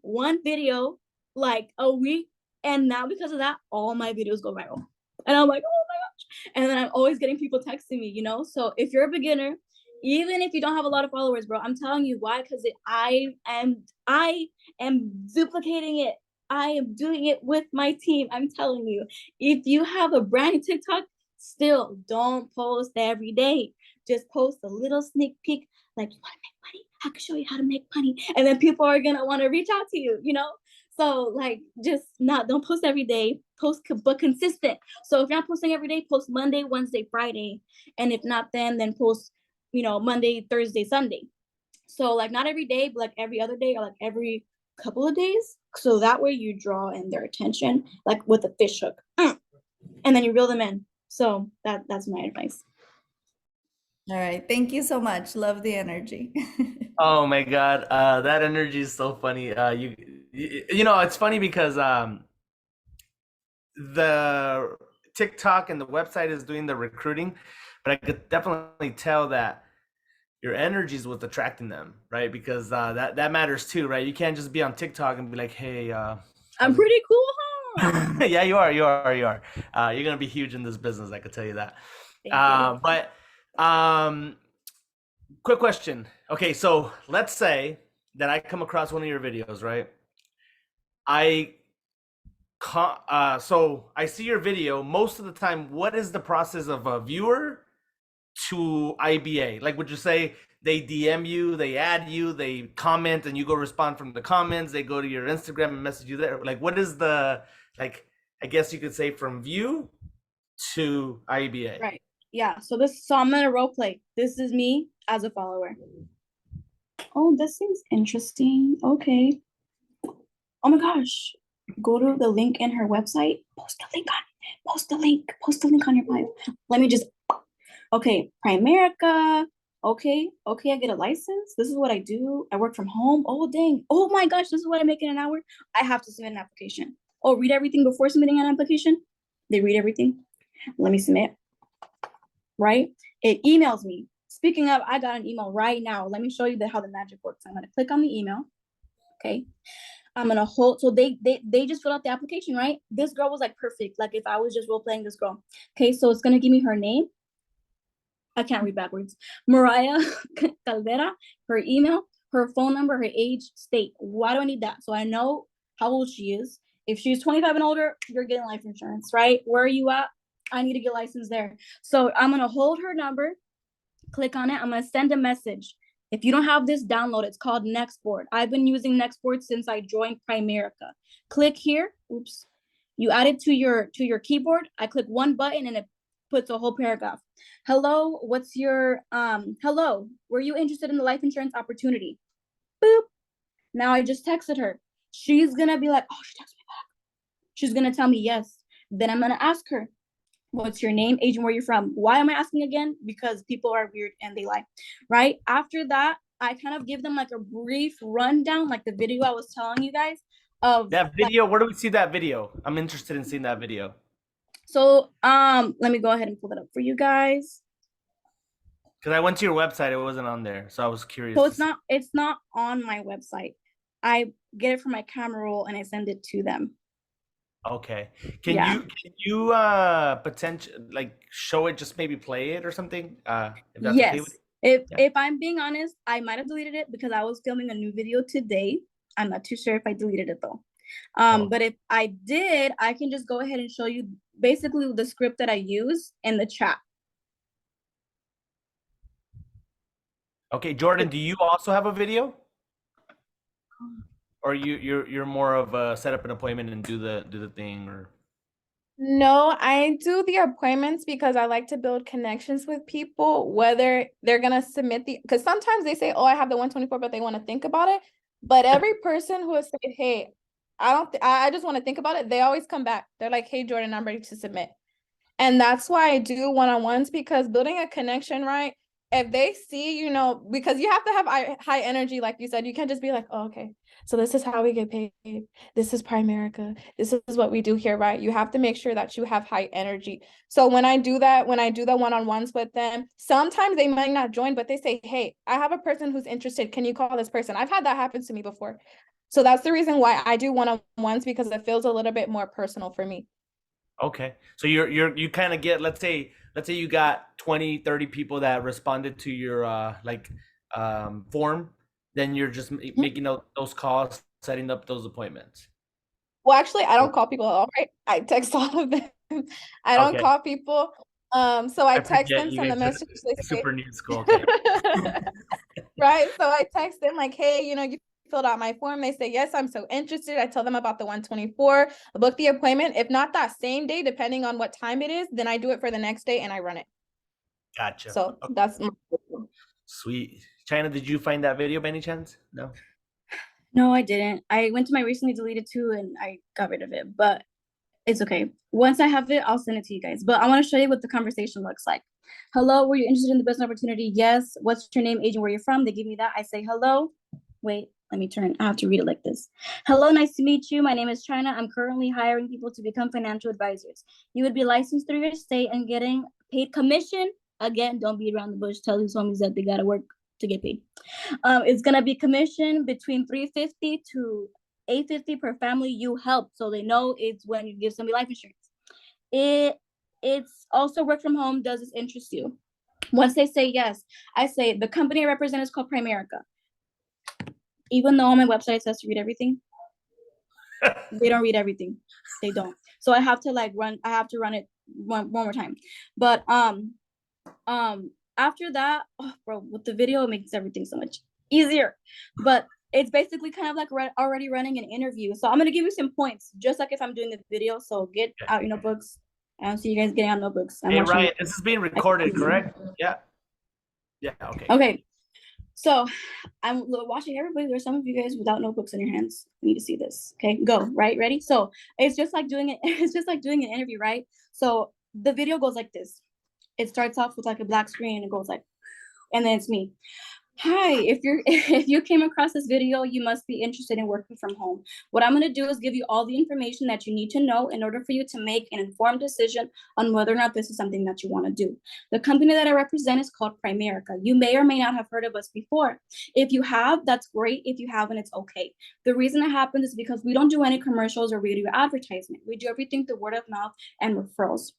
one video like a week, and now because of that, all my videos go viral. And I'm like, oh my gosh. And then I'm always getting people texting me, So if you're a beginner, even if you don't have a lot of followers, bro, I'm telling you why, because I am duplicating it. I am doing it with my team. I'm telling you, if you have a brand new TikTok, still don't post every day. Just post a little sneak peek, like, you want to make money? I can show you how to make money. And then people are going to want to reach out to you, So like, don't post every day, but consistent. So if you're not posting every day, post Monday, Wednesday, Friday. And if not, then post Monday, Thursday, Sunday. So like not every day, but like every other day or like every couple of days. So that way you draw in their attention, like with a fish hook, and then you reel them in. So that's my advice. All right. Thank you so much. Love the energy. Oh my God, that energy is so funny. It's funny because the TikTok and the website is doing the recruiting, but I could definitely tell that your energy is what's attracting them, right? Because that matters too, right? You can't just be on TikTok and be like, hey, I'm pretty cool, huh? yeah, you are. You're gonna be huge in this business, I could tell you that. But quick question. Okay, so let's say that I come across one of your videos, right? So I see your video. Most of the time, what is the process of a viewer to IBA? Like, would you say they DM you, they add you, they comment, and you go respond from the comments? They go to your Instagram and message you there. Like, what is the, like, I guess you could say from view to IBA? Right. Yeah. So I'm gonna role play. This is me as a follower. Oh, this seems interesting. Okay. Oh my gosh. Go to the link in her website. Post the link on your bio. Let me just, okay, Primerica. Okay, I get a license. This is what I do. I work from home. Oh, dang. Oh my gosh, this is what I make in an hour. I have to submit an application. Oh, read everything before submitting an application. They read everything. Let me submit. Right? It emails me. Speaking of, I got an email right now. Let me show you how the magic works. I'm going to click on the email. Okay. I'm going to hold. So they just filled out the application, right? This girl was like perfect. Like if I was just role playing this girl. Okay. So it's going to give me her name. I can't read backwards. Mariah Caldera, her email, her phone number, her age, state. Why do I need that? So I know how old she is. If she's 25 and older, you're getting life insurance, right? Where are you at? I need to get licensed there. So I'm going to hold her number, click on it. I'm going to send a message. If you don't have this, download. It's called Nextboard. I've been using Nextboard since I joined Primerica. Click here. Oops. You add it to your keyboard. I click one button and it puts a whole paragraph. Hello, what's your, hello, were you interested in the life insurance opportunity? Boop. Now I just texted her. She's going to be like, oh, she texted me back. She's going to tell me yes. Then I'm going to ask her, what's your name, age, and where you're from? Why am I asking again? Because people are weird and they lie, right? After that, I kind of give them like a brief rundown, like the video I was telling you guys of that video. Where do we see that video? I'm interested in seeing that video. So let me go ahead and pull it up for you guys. Because I went to your website, it wasn't on there, so I was curious. So it's not on my website. I get it from my camera roll and I send it to them. Okay. Can you potentially like show it, just maybe play it or something? If that's yes. Okay with you? If I'm being honest, I might have deleted it because I was filming a new video today. I'm not too sure if I deleted it though. But if I did, I can just go ahead and show you basically the script that I use in the chat. Okay, Jordan, do you also have a video? Or you're more of a set up an appointment and do the thing, or? No, I do the appointments because I like to build connections with people, whether they're gonna submit because sometimes they say, oh, I have the 124, but they want to think about it. But every person who has said, hey, I just want to think about it, they always come back. They're like, hey, Jordan, I'm ready to submit. And that's why I do one-on-ones, because building a connection, right? If they see, because you have to have high energy, like you said, you can't just be like, oh, okay, so this is how we get paid. This is Primerica. This is what we do here, right? You have to make sure that you have high energy. So when I do the one-on-ones with them, sometimes they might not join, but they say, hey, I have a person who's interested. Can you call this person? I've had that happen to me before. So that's the reason why I do one-on-ones, because it feels a little bit more personal for me. Okay. So you kind of get, let's say you got 20, 30 people that responded to your form, then you're just making those calls, setting up those appointments. Well, actually, I don't call people at all, right? I text all of them. I don't call people. So I text them, send a message. Super new school. Okay. Right. So I text them like, hey, you filled out my form. They say, yes, I'm so interested. I tell them about the 124, book the appointment. If not that same day, depending on what time it is, then I do it for the next day and I run it. Gotcha. So Okay. that's my Sweet. China, did you find that video by any chance? No. No, I didn't. I went to my recently deleted too and I got rid of it, but it's okay. Once I have it, I'll send it to you guys. But I want to show you what the conversation looks like. Hello, were you interested in the business opportunity? Yes. What's your name, agent, where you're from? They give me that. I say hello. Wait, let me turn. I have to read it like this. Hello, nice to meet you. My name is China. I'm currently hiring people to become financial advisors. You would be licensed through your state and getting paid commission. Again, don't beat around the bush. Tell these homies that they gotta work to get paid. It's gonna be commission between $350 to $850 per family you help, so they know it's when you give somebody life insurance. It's also work from home. Does this interest you? Once they say yes, I say the company I represent is called Primerica. Even though on my website it says to read everything, they don't read everything. They don't. So I have to run it one more time. But after that, oh, bro, with the video, it makes everything so much easier. But it's basically kind of like already running an interview. So I'm gonna give you some points, just like if I'm doing the video. So get out your notebooks. I don't see you guys getting out notebooks. Hey, Ryan, this is being recorded, correct? Yeah. Yeah. Okay. Okay. So I'm watching everybody. There's some of you guys without notebooks in your hands. You need to see this. Okay, go. Right, ready? So it's just like doing it. It's just like doing an interview, right? So the video goes like this. It starts off with like a black screen and it goes like, and then it's me. Hi, if you came across this video, you must be interested in working from home. What I'm going to do is give you all the information that you need to know in order for you to make an informed decision on whether or not this is something that you want to do. The company that I represent is called Primerica. You may or may not have heard of us before. If you have, that's great. If you haven't, it's okay. The reason it happens is because we don't do any commercials or radio advertisement. We do everything through word of mouth and referrals.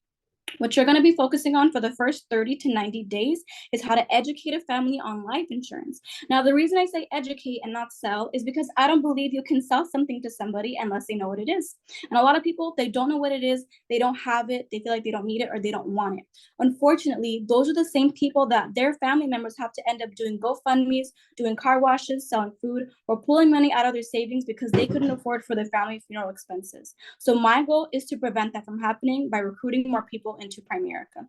What you're going to be focusing on for the first 30 to 90 days is how to educate a family on life insurance. Now, the reason I say educate and not sell is because I don't believe you can sell something to somebody unless they know what it is. And a lot of people, they don't know what it is, they don't have it, they feel like they don't need it or they don't want it. Unfortunately, those are the same people that their family members have to end up doing GoFundMes, doing car washes, selling food, or pulling money out of their savings because they couldn't afford for their family funeral expenses. So my goal is to prevent that from happening by recruiting more people into Primerica.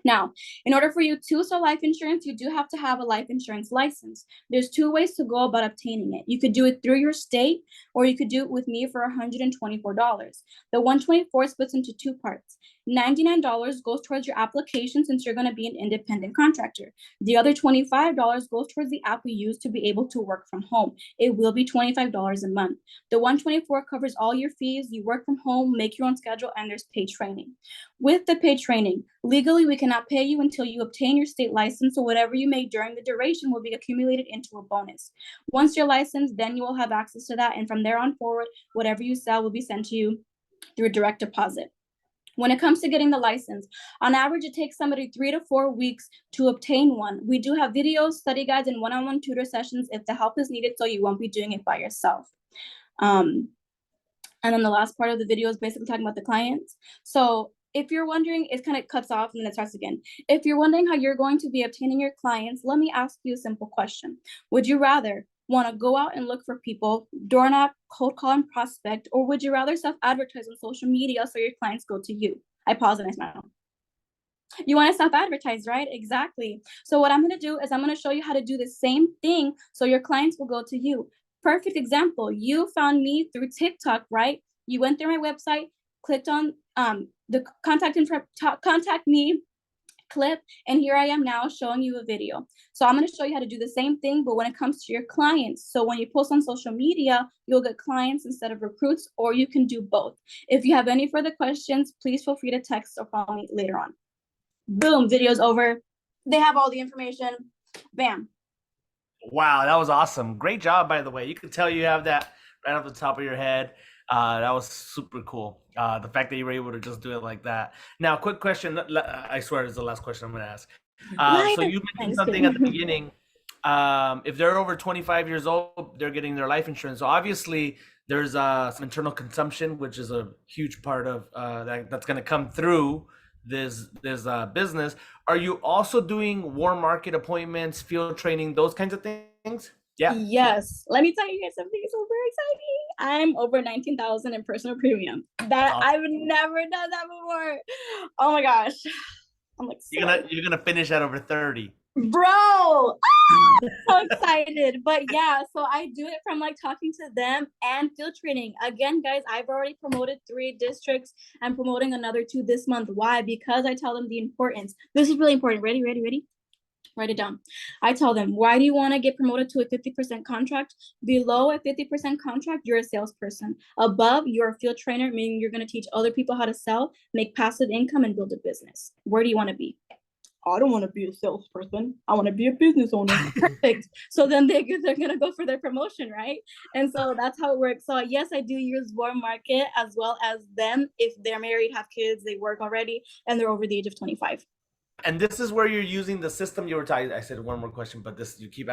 Now, in order for you to sell life insurance, you do have to have a life insurance license. There's two ways to go about obtaining it. You could do it through your state, or you could do it with me for $124. The $124 splits into two parts. $99 goes towards your application since you're going to be an independent contractor. The other $25 goes towards the app we use to be able to work from home. It will be $25 a month. The $124 covers all your fees. You work from home, make your own schedule, and there's paid training. With the paid training, legally, we cannot pay you until you obtain your state license, so whatever you make during the duration will be accumulated into a bonus. Once you're licensed, then you will have access to that, and from there on forward, whatever you sell will be sent to you through a direct deposit. When it comes to getting the license, on average, it takes somebody 3 to 4 weeks to obtain one. We do have videos, study guides, and one-on-one tutor sessions if the help is needed, so you won't be doing it by yourself. And then the last part of the video is basically talking about the clients. So if you're wondering, it kind of cuts off and then it starts again. If you're wondering how you're going to be obtaining your clients, let me ask you a simple question. Would you rather want to go out and look for people, door knock, cold call, and prospect, or would you rather self-advertise on social media so your clients go to you? I pause and I smile. You want to self-advertise, right? Exactly. So what I'm going to do is I'm going to show you how to do the same thing so your clients will go to you. Perfect example. You found me through TikTok, right? You went through my website, clicked on the contact me clip, and here I am now showing you a video. So I'm going to show you how to do the same thing, but when it comes to your clients. So when you post on social media, you'll get clients instead of recruits, or you can do both. If you have any further questions, please feel free to text or call me later on. Boom, video's over. They have all the information. Bam. Wow, that was awesome. Great job, by the way. You could tell you have that right off the top of your head. That was super cool. The fact that you were able to just do it like that. Now, quick question. I swear it's the last question I'm going to ask. So you mentioned something at the beginning. If they're over 25 years old, they're getting their life insurance. So obviously, there's some internal consumption, which is a huge part of that's going to come through this business. Are you also doing warm market appointments, field training, those kinds of things? Yeah. Yes. Let me tell you guys something super exciting. I'm over 19,000 in personal premium. That awesome. I've never done that before. Oh my gosh. I'm like, You're gonna finish at over 30. bro, so excited. But yeah, so I do it from like talking to them and field training. Again, guys, I've already promoted 3 districts. I'm promoting another 2 this month. Why? Because I tell them the importance. This is really important. Ready? Write it down. I tell them, why do you want to get promoted to a 50% contract? Below a 50% contract, you're a salesperson. Above, you're a field trainer, meaning you're going to teach other people how to sell, make passive income, and build a business. Where do you want to be? I don't want to be a salesperson. I want to be a business owner. Perfect. So then they're going to go for their promotion, right? And so that's how it works. So yes, I do use warm market as well as them. If they're married, have kids, they work already, and they're over the age of 25. And this is where you're using the system you were talking. I said one more question, but this you keep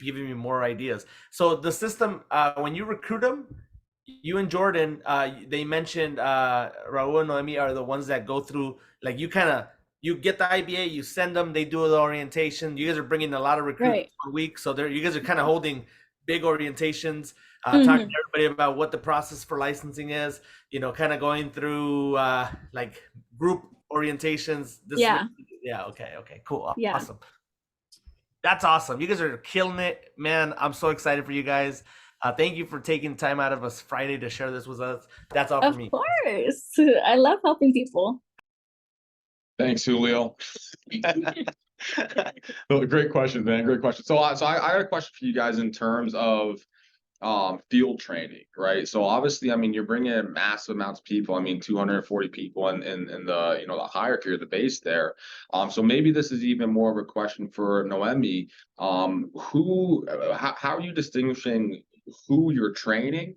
giving me more ideas. So the system, when you recruit them, you and Jordan, they mentioned Raul and Noemi are the ones that go through. Like you get the IBA, you send them, they do the orientation. You guys are bringing a lot of recruits a week, so you guys are kind of holding big orientations, talking to everybody about what the process for licensing is. You know, kind of going through like group orientations. Okay, cool, awesome. That's awesome. You guys are killing it, man. I'm so excited for you guys. Thank you for taking time out of us Friday to share this with us. That's all for me. Of course, I love helping people. Thanks, Julio. Great question, man. Great question. So I got a question for you guys in terms of field training, right? So obviously, I mean, you're bringing in massive amounts of people. I mean, 240 people in the, you know, the hierarchy or the base there. So maybe this is even more of a question for Noemi. How are you distinguishing who you're training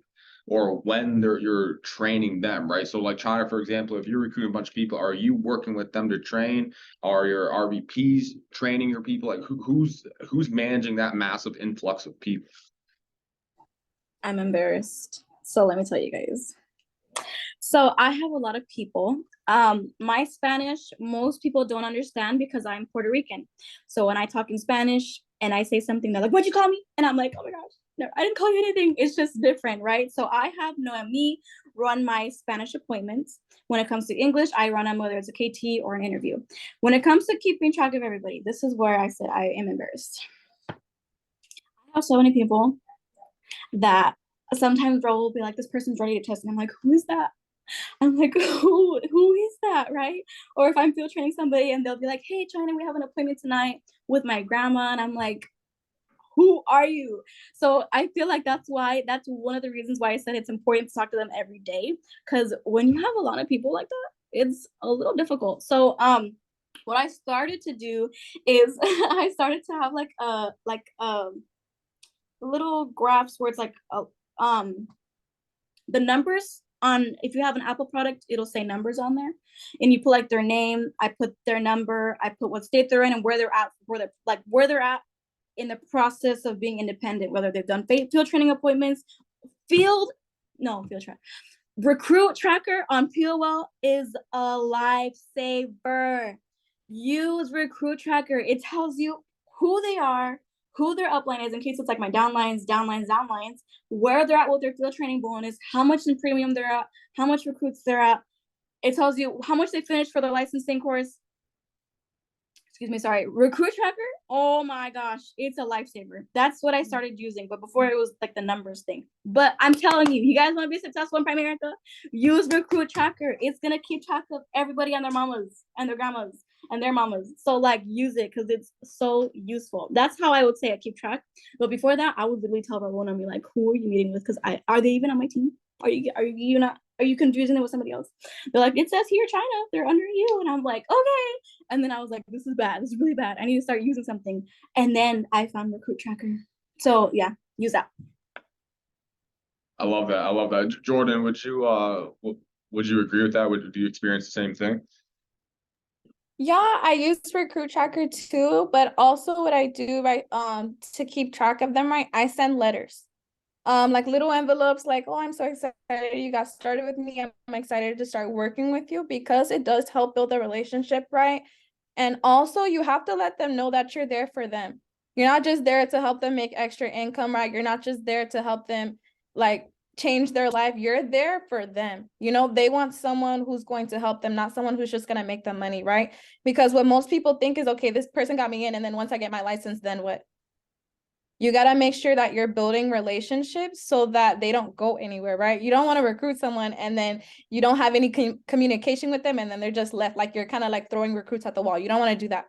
or when you're training them, right? So like China, for example, if you're recruiting a bunch of people, are you working with them to train? Are your RVPs training your people? Like who's managing that massive influx of people? I'm embarrassed. So let me tell you guys. So I have a lot of people. My Spanish, most people don't understand because I'm Puerto Rican. So when I talk in Spanish and I say something, they're like, "What'd you call me?" And I'm like, "Oh my gosh, no, I didn't call you anything." It's just different, right? So I have Noemi run my Spanish appointments. When it comes to English, I run them whether it's a KT or an interview. When it comes to keeping track of everybody, this is where I said I am embarrassed. I have so many people that sometimes Raul will be like, "This person's ready to test," and I'm like, "Who is that?" I'm like, who is that, right? Or if I'm field training somebody and they'll be like, "Hey, China, we have an appointment tonight with my grandma," and I'm like, "Who are you?" So I feel like that's one of the reasons why I said it's important to talk to them every day, because when you have a lot of people like that, it's a little difficult. So what I started to do is I started to have little graphs where it's like the numbers on, if you have an Apple product, it'll say numbers on there, and you put like their name, I put their number, I put what state they're in and where they're at in the process of being independent, whether they've done field training appointments. Recruit Tracker on POL is a lifesaver. Use Recruit Tracker. It tells you who they are, who their upline is, in case it's like my downlines, where they're at with their field training bonus, how much in premium they're at, how much recruits they're at. It tells you how much they finished for their licensing course. Recruit Tracker. Oh my gosh, it's a lifesaver. That's what I started using, but before it was like the numbers thing. But I'm telling you, you guys want to be successful in Primerica, use Recruit Tracker. It's gonna keep track of everybody and their mamas and their grandmas and their mamas. So like, use it because it's so useful. That's how I would say I keep track. But before that, I would literally tell everyone, I'm like, who are you meeting with? Because are they even on my team? Are you not? Are you confusing it with somebody else? They're like, "It says here, China, they're under you." And I'm like, okay. And then I was like, this is bad. This is really bad. I need to start using something. And then I found Recruit Tracker. So yeah, use that. I love that. Jordan, would you agree with that? Do you experience the same thing? Yeah, I use Recruit Tracker too, but also what I do, right, to keep track of them, right, I send letters. Like little envelopes, like, "Oh, I'm so excited you got started with me. I'm excited to start working with you," because it does help build a relationship, right? And also you have to let them know that you're there for them. You're not just there to help them make extra income, right? You're not just there to help them like change their life. You're there for them. You know, they want someone who's going to help them, not someone who's just going to make them money, right? Because what most people think is, okay, this person got me in, and then once I get my license, then what? You got to make sure that you're building relationships so that they don't go anywhere, right? You don't want to recruit someone and then you don't have any communication with them, and then they're just left. Like, you're kind of like throwing recruits at the wall. You don't want to do that.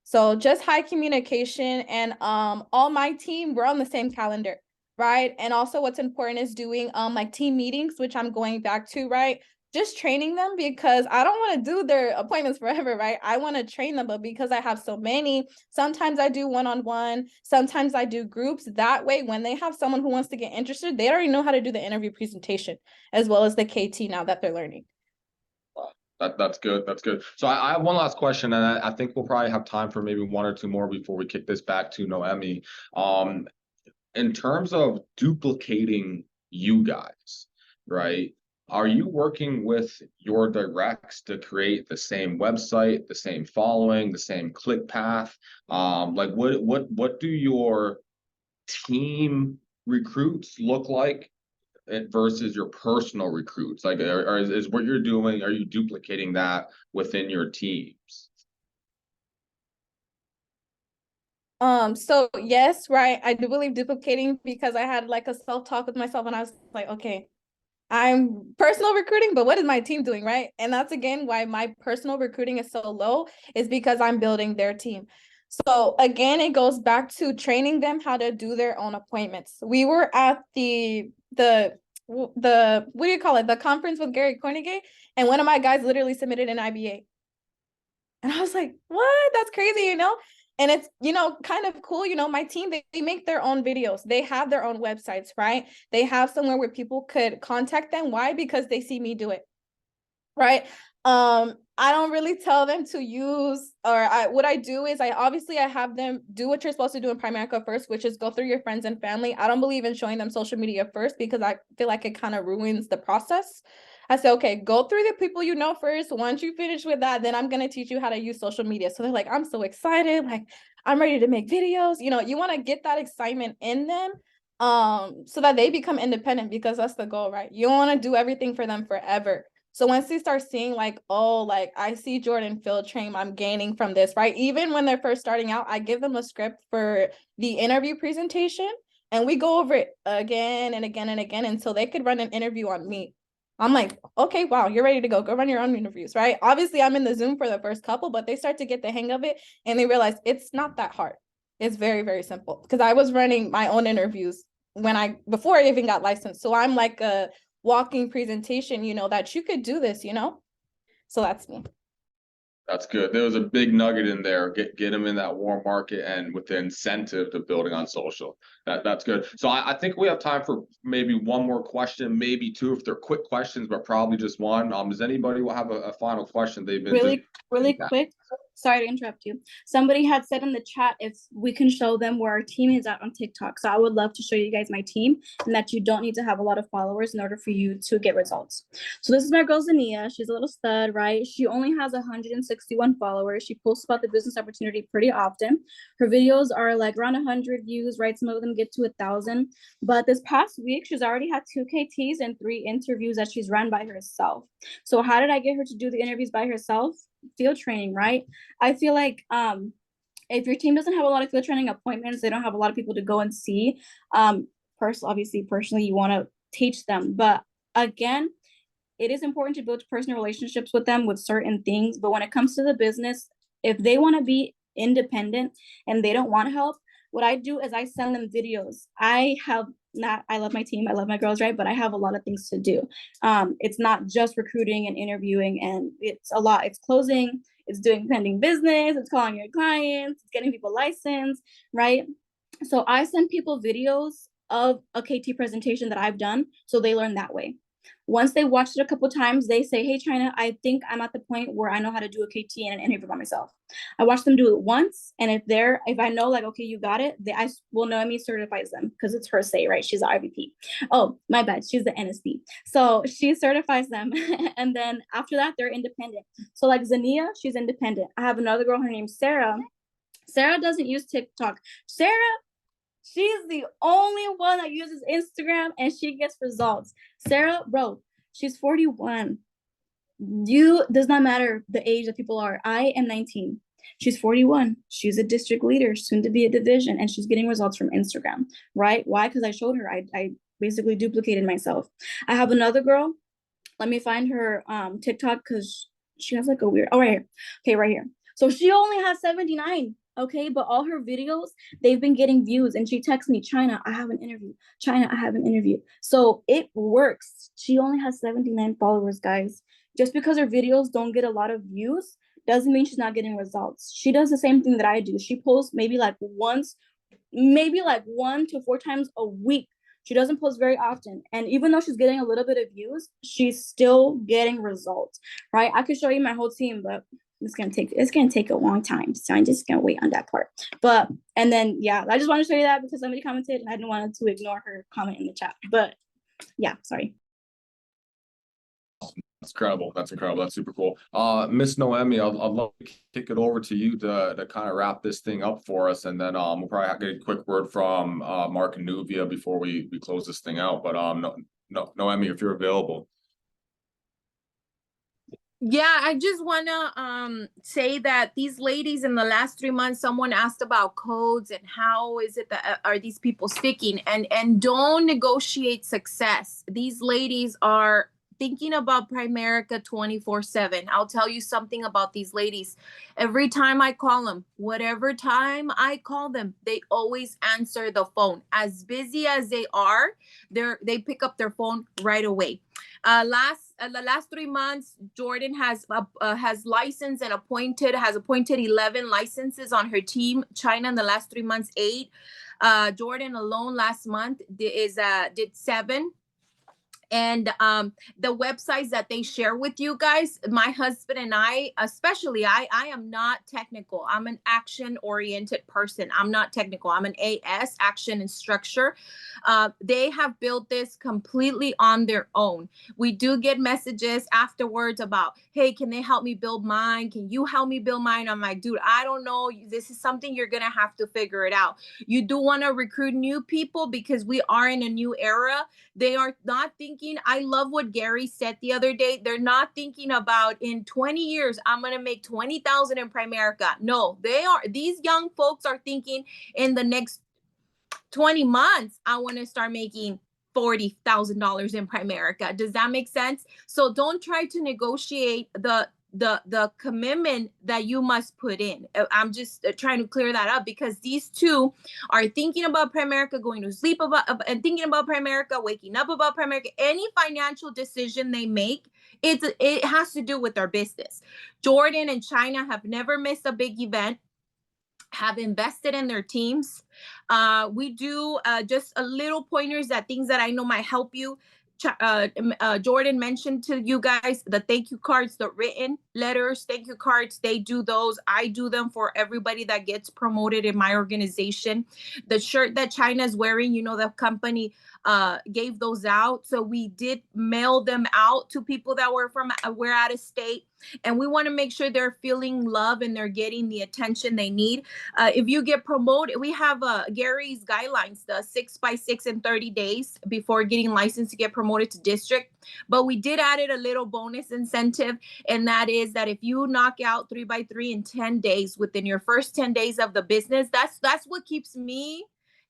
So just high communication, and all my team, we're on the same calendar, right? And also what's important is doing like team meetings, which I'm going back to, right? Just training them, because I don't want to do their appointments forever, right? I want to train them, but because I have so many, sometimes I do one-on-one, sometimes I do groups. That way, when they have someone who wants to get interested, they already know how to do the interview presentation as well as the KT now that they're learning. That's good. That's good. So I have one last question, and I think we'll probably have time for maybe one or two more before we kick this back to Noemi. In terms of duplicating you guys, right? Are you working with your directs to create the same website, the same following, the same click path? Like what do your team recruits look like versus your personal recruits? Like, is what you're doing, are you duplicating that within your teams? So yes, right. I do believe duplicating, because I had like a self-talk with myself, and I was like, okay, I'm personal recruiting, but what is my team doing, right? And that's again why my personal recruiting is so low, is because I'm building their team. So again, it goes back to training them how to do their own appointments. We were at the what do you call it? The conference with Gary Cornegay, and one of my guys literally submitted an IBA. And I was like, what? That's crazy, you know? And it's, you know, kind of cool. You know, my team, they make their own videos. They have their own websites, right? They have somewhere where people could contact them. Why? Because they see me do it, right? I don't really tell them to use, or what I do is I have them do what you're supposed to do in Primerica first, which is go through your friends and family. I don't believe in showing them social media first, because I feel like it kind of ruins the process. I say, okay, go through the people you know first. Once you finish with that, then I'm going to teach you how to use social media. So they're like, I'm so excited. Like, I'm ready to make videos. You know, you want to get that excitement in them, so that they become independent, because that's the goal, right? You don't want to do everything for them forever. So once they start seeing like, oh, like I see Jordan field train, I'm gaining from this, right? Even when they're first starting out, I give them a script for the interview presentation, and we go over it again and again and again until they could run an interview on me. I'm like, okay, wow, you're ready to go. Go run your own interviews, right? Obviously, I'm in the Zoom for the first couple, but they start to get the hang of it, and they realize it's not that hard. It's very, very simple, because I was running my own interviews before I even got licensed. So I'm like a walking presentation, you know, that you could do this, you know? So that's me. That's good. There was a big nugget in there. Get them in that warm market, and with the incentive to building on social. That's good. So I think we have time for maybe one more question, maybe two if they're quick questions, but probably just one. Does anybody have a final question? They've been really quick. Sorry to interrupt you. Somebody had said in the chat if we can show them where our team is at on TikTok. So I would love to show you guys my team, and that you don't need to have a lot of followers in order for you to get results. So this is my girl Zania. She's a little stud, right? She only has 161 followers. She posts about the business opportunity pretty often. Her videos are like around 100 views, right? Some of them get to 1,000. But this past week, she's already had 2 KTs and 3 interviews that she's run by herself. So how did I get her to do the interviews by herself? Field training, right? I feel like if your team doesn't have a lot of field training appointments, they don't have a lot of people to go and see. Personally, you want to teach them. But again, it is important to build personal relationships with them with certain things. But when it comes to the business, if they want to be independent and they don't want help, what I do is I send them videos. I love my team, I love my girls, right? But I have a lot of things to do. It's not just recruiting and interviewing, and it's a lot. It's closing, it's doing pending business, it's calling your clients, it's getting people licensed, right? So I send people videos of a KT presentation that I've done, so they learn that way. Once they watched it a couple times, they say, hey, China, I think I'm at the point where I know how to do a KT and an interview by myself. I watch them do it once, and if I know, like, okay, you got it, Noemi certifies them, because it's her say, right? She's the IVP. Oh, my bad, she's the NSP. So she certifies them, and then after that, they're independent. So like Zania, she's independent. I have another girl, her name's Sarah. Sarah doesn't use TikTok. She's the only one that uses Instagram and she gets results. Sarah, bro, she's 41. Does not matter the age that people are. I am 19. She's 41. She's a district leader, soon to be a division, and she's getting results from Instagram, right? Why? Because I showed her. I basically duplicated myself. I have another girl. Let me find her TikTok because she has like a weird. Oh, right here. Okay, right here. So she only has 79. Okay, but all her videos, they've been getting views. And she texts me, China, I have an interview. China, I have an interview. So it works. She only has 79 followers, guys. Just because her videos don't get a lot of views doesn't mean she's not getting results. She does the same thing that I do. She posts maybe like 1 to 4 times a week. She doesn't post very often. And even though she's getting a little bit of views, she's still getting results, right? I could show you my whole team, but it's gonna take a long time. So I'm just gonna wait on that part. But, and then, yeah, I just want to show you that because somebody commented and I didn't want to ignore her comment in the chat. But yeah, sorry. That's incredible. That's incredible. That's super cool. Miss Noemi, I'd love to kick it over to you to kind of wrap this thing up for us, and then we'll probably get a quick word from Mark and Nuvia before we close this thing out. But Noemi, if you're available. Yeah, I just want to say that these ladies in the last 3 months, someone asked about codes and how is it that are these people sticking, and don't negotiate success. These ladies are thinking about Primerica 24/7. I'll tell you something about these ladies. Every time I call them, whatever time I call them, they always answer the phone. As busy as they are, they pick up their phone right away. The last 3 months, Jordan has licensed and appointed 11 licenses on her team. China in the last 3 months, 8. Jordan alone last month did 7. And the websites that they share with you guys, my husband and I, especially, I am not technical. I'm an action oriented person. I'm not technical. I'm an AS, action and structure. They have built this completely on their own. We do get messages afterwards about, hey, can they help me build mine? Can you help me build mine? I'm like, dude, I don't know. This is something you're going to have to figure it out. You do want to recruit new people because we are in a new era. They are not thinking, I love what Gary said the other day. They're not thinking about in 20 years, I'm going to make 20,000 in Primerica. No, these young folks are thinking in the next 20 months, I want to start making $40,000 in Primerica. Does that make sense? So don't try to negotiate the commitment that you must put in. I'm just trying to clear that up because these two are thinking about Primerica, going to sleep and thinking about Primerica, waking up about Primerica. Any financial decision they make, it has to do with their business. Jordan and China have never missed a big event, have invested in their teams. We do just a little pointers that things that I know might help you. Jordan mentioned to you guys the thank you cards, the written letters, thank you cards. They do those. I do them for everybody that gets promoted in my organization. The shirt that China's wearing, the company gave those out. So we did mail them out to people that were out of state. And we want to make sure they're feeling love and they're getting the attention they need. If you get promoted, we have Gary's guidelines, the 6x6 in 30 days before getting licensed to get promoted to district. But we did added a little bonus incentive, and that is that if you knock out 3x3 in 10 days within your first 10 days of the business, that's what keeps me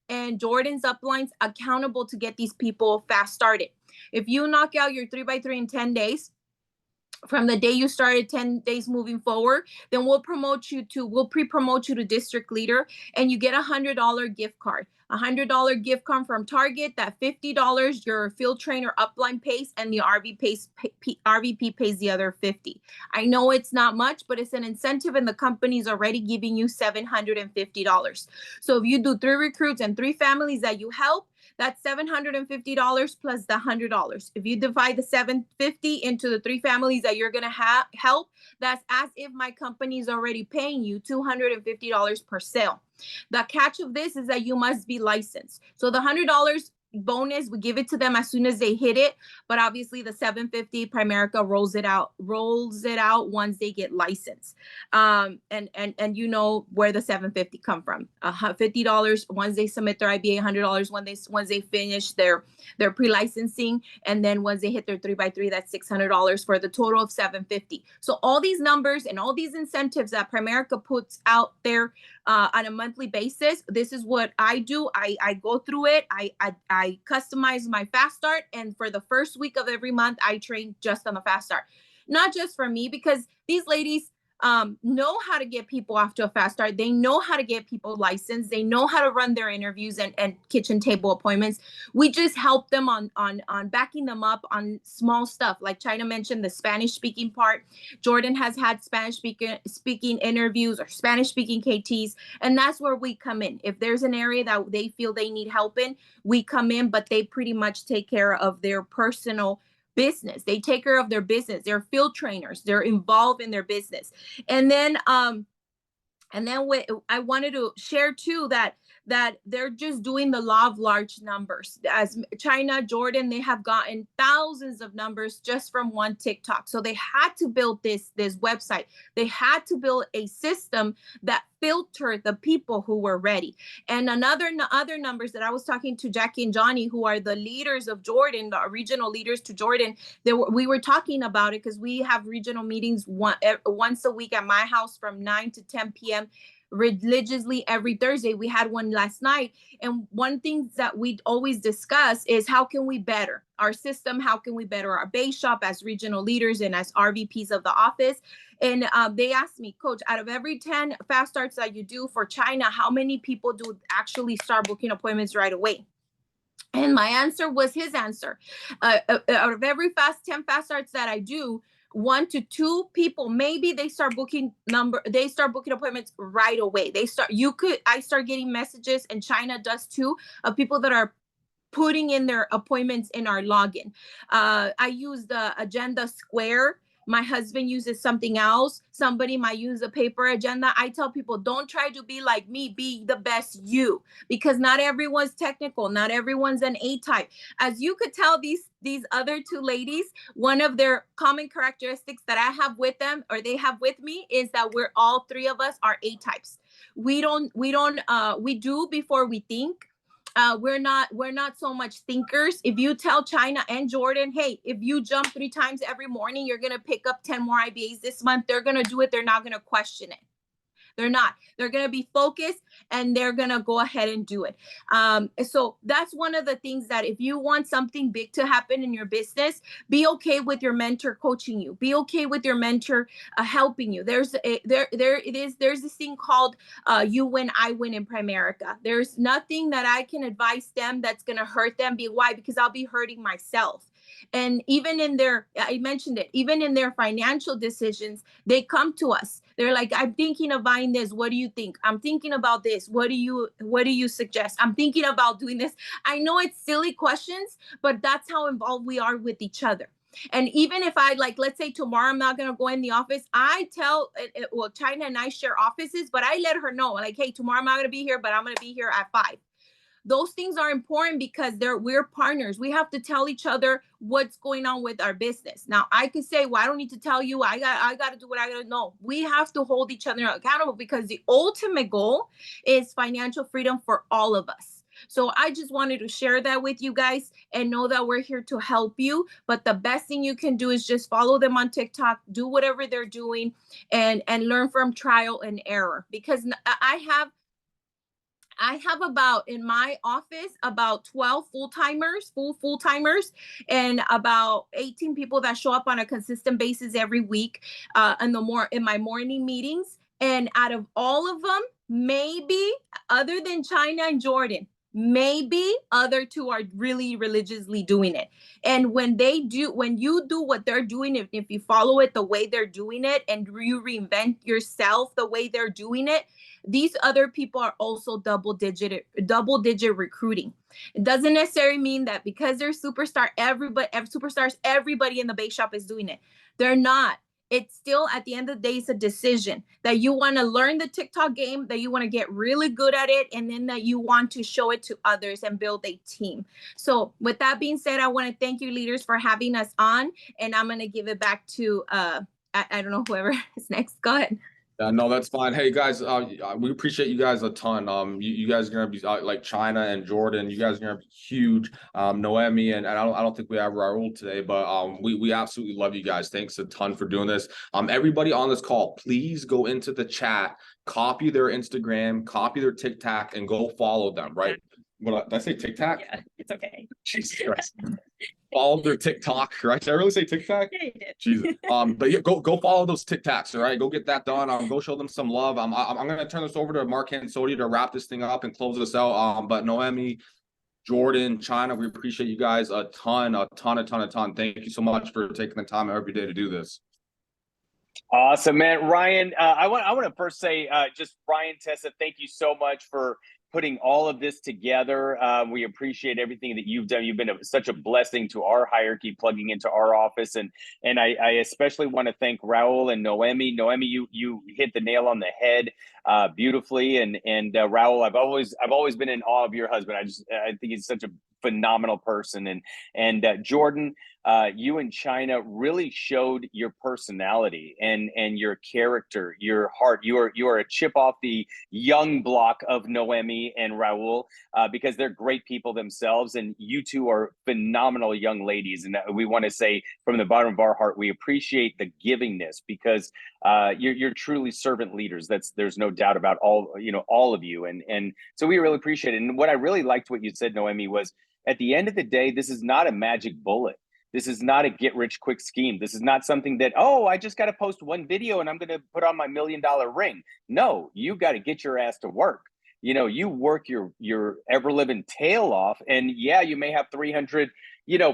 and Jordan's uplines accountable to get these people fast started. If you knock out your 3x3 in 10 days, from the day you started 10 days moving forward, then we'll pre-promote you to district leader, and you get $100 gift card. $100 gift card from Target. That $50 your field trainer upline pays, and the RVP pays the other $50. I know it's not much, but it's an incentive, and the company's already giving you $750. So if you do 3 recruits and 3 families that you help, that's $750 plus the $100. If you divide the $750 into the 3 families that you're gonna help, that's as if my company is already paying you $250 per sale. The catch of this is that you must be licensed. So the $100 bonus. We give it to them as soon as they hit it. But obviously the 750 Primerica rolls it out once they get licensed. And you know where the 750 come from. $50 once they submit their IBA, $100 once they finish their pre-licensing, and then once they hit their 3x3, that's $600 for the total of 750. So all these numbers and all these incentives that Primerica puts out there on a monthly basis, this is what I do. I go through it. I customize my fast start, and for the first week of every month, I train just on the fast start. Not just for me, because these ladies know how to get people off to a fast start. They know how to get people licensed. They know how to run their interviews and kitchen table appointments. We just help them on backing them up on small stuff. Like China mentioned, the Spanish speaking part. Jordan has had Spanish speaking interviews or Spanish speaking KTs. And that's where we come in. If there's an area that they feel they need help in, we come in, but they pretty much take care of their personal business. They take care of their business. They're field trainers. They're involved in their business. And then I wanted to share too that they're just doing the law of large numbers. As China, Jordan, they have gotten thousands of numbers just from one TikTok. So they had to build this website. They had to build a system that filtered the people who were ready. And other numbers that I was talking to Jackie and Johnny, who are the leaders of Jordan, the regional leaders to Jordan, we were talking about it because we have regional meetings once a week at my house from 9 to 10 p.m. religiously every Thursday. We had one last night, and one thing that we always discuss is how can we better our system, how can we better our base shop as regional leaders and as RVPs of the office. And they asked me, Coach, out of every 10 fast starts that you do for China, how many people do actually start booking appointments right away? And my answer was his answer. Out of every 10 fast starts that I do, 1 to 2 people, maybe they start booking appointments right away. I start getting messages, and China does too, of people that are putting in their appointments in our login. I use the Agenda Square. My husband uses something else. Somebody might use a paper agenda. I tell people, don't try to be like me, be the best you, because not everyone's technical. Not everyone's an A-type. As you could tell, these other two ladies, one of their common characteristics that I have with them, or they have with me, is that we're all three of us are A-types. We do before we think. We're not so much thinkers. If you tell China and Jordan, hey, if you jump 3 times every morning, you're going to pick up 10 more IBAs this month, they're going to do it. They're not going to question it. They're not. They're going to be focused, and they're going to go ahead and do it. So that's one of the things that if you want something big to happen in your business, be okay with your mentor coaching you. Be okay with your mentor helping you. There's this thing called you win, I win in Primerica. There's nothing that I can advise them that's going to hurt them. Why? Because I'll be hurting myself. And even in I mentioned it, even in their financial decisions, they come to us. They're like, I'm thinking of buying this. What do you think? I'm thinking about this. What do you suggest? I'm thinking about doing this. I know it's silly questions, but that's how involved we are with each other. And even if let's say tomorrow I'm not going to go in the office, I tell, China and I share offices, but I let her know, like, hey, tomorrow I'm not going to be here, but I'm going to be here at 5. Those things are important because we're partners. We have to tell each other what's going on with our business. Now, I could say, well, I don't need to tell you. I got to do what I got to know. We have to hold each other accountable because the ultimate goal is financial freedom for all of us. So I just wanted to share that with you guys and know that we're here to help you. But the best thing you can do is just follow them on TikTok, do whatever they're doing, and learn from trial and error. Because I have about, in my office, about 12 full-timers, and about 18 people that show up on a consistent basis every week in my morning meetings. And out of all of them, maybe, other than China and Jordan, maybe other 2 are really religiously doing it. And when you do what they're doing, if you follow it the way they're doing it and you reinvent yourself the way they're doing it, these other people are also double digit recruiting. It doesn't necessarily mean that because they're superstars, everybody in the base shop is doing it. They're not. it's still at the end of the day, it's a decision that you want to learn the TikTok game, that you want to get really good at it, and then that you want to show it to others and build a team. So with that being said, I want to thank you leaders for having us on, and I'm going to give it back to, I don't know, whoever is next. Go ahead. Yeah, no, that's fine. Hey guys, we appreciate you guys a ton. You guys are gonna be like China and Jordan. You guys are gonna be huge. Noemi and I don't think we have Raul today, but we absolutely love you guys. Thanks a ton for doing this. Everybody on this call, please go into the chat, copy their Instagram, copy their TikTok, and go follow them. Right? What did I say? TikTok? Yeah, it's okay. Jesus Christ. Follow their TikTok, right? Did I really say TikTok? Yeah, you did. Jesus. But yeah, go follow those TikToks, all right? Go get that done. Go show them some love. I'm gonna turn this over to Mark Hansodi to wrap this thing up and close this out. But Noemi, Jordan, China, we appreciate you guys a ton. Thank you so much for taking the time every day to do this. Awesome, man. Ryan, I want to first say, just Ryan, Tessa, thank you so much for putting all of this together. We appreciate everything that you've done. You've been such a blessing to our hierarchy, plugging into our office, and I especially want to thank Raul and Noemi. Noemi, you hit the nail on the head beautifully, and Raul, I've always been in awe of your husband. I think he's such a phenomenal person, and Jordan, you and China really showed your personality and your character, your heart. You are a chip off the young block of Noemi and Raul, because they're great people themselves, and you two are phenomenal young ladies. And we want to say from the bottom of our heart, we appreciate the givingness, because you're truly servant leaders. There's no doubt about all of you, and so we really appreciate it. And what I really liked what you said, Noemi, was at the end of the day, this is not a magic bullet. This is not a get rich quick scheme. This is not something that, I just got to post one video and I'm going to put on my $1 million ring. No, you got to get your ass to work. You work your ever living tail off, and yeah, you may have 300,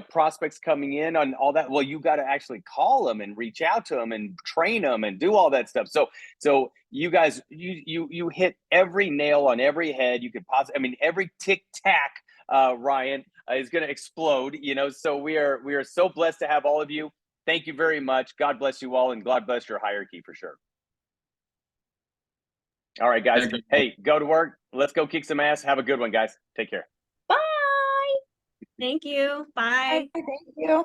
prospects coming in on all that. Well, you got to actually call them and reach out to them and train them and do all that stuff. So you guys, you hit every nail on every head you could possibly. Every tic tac, Ryan, is going to explode. So we are so blessed to have all of you. Thank you very much. God bless you all, and God bless your hierarchy for sure. All right, guys. Hey, go to work. Let's go kick some ass. Have a good one, guys. Take care. Bye. Thank you. Bye. Thank you.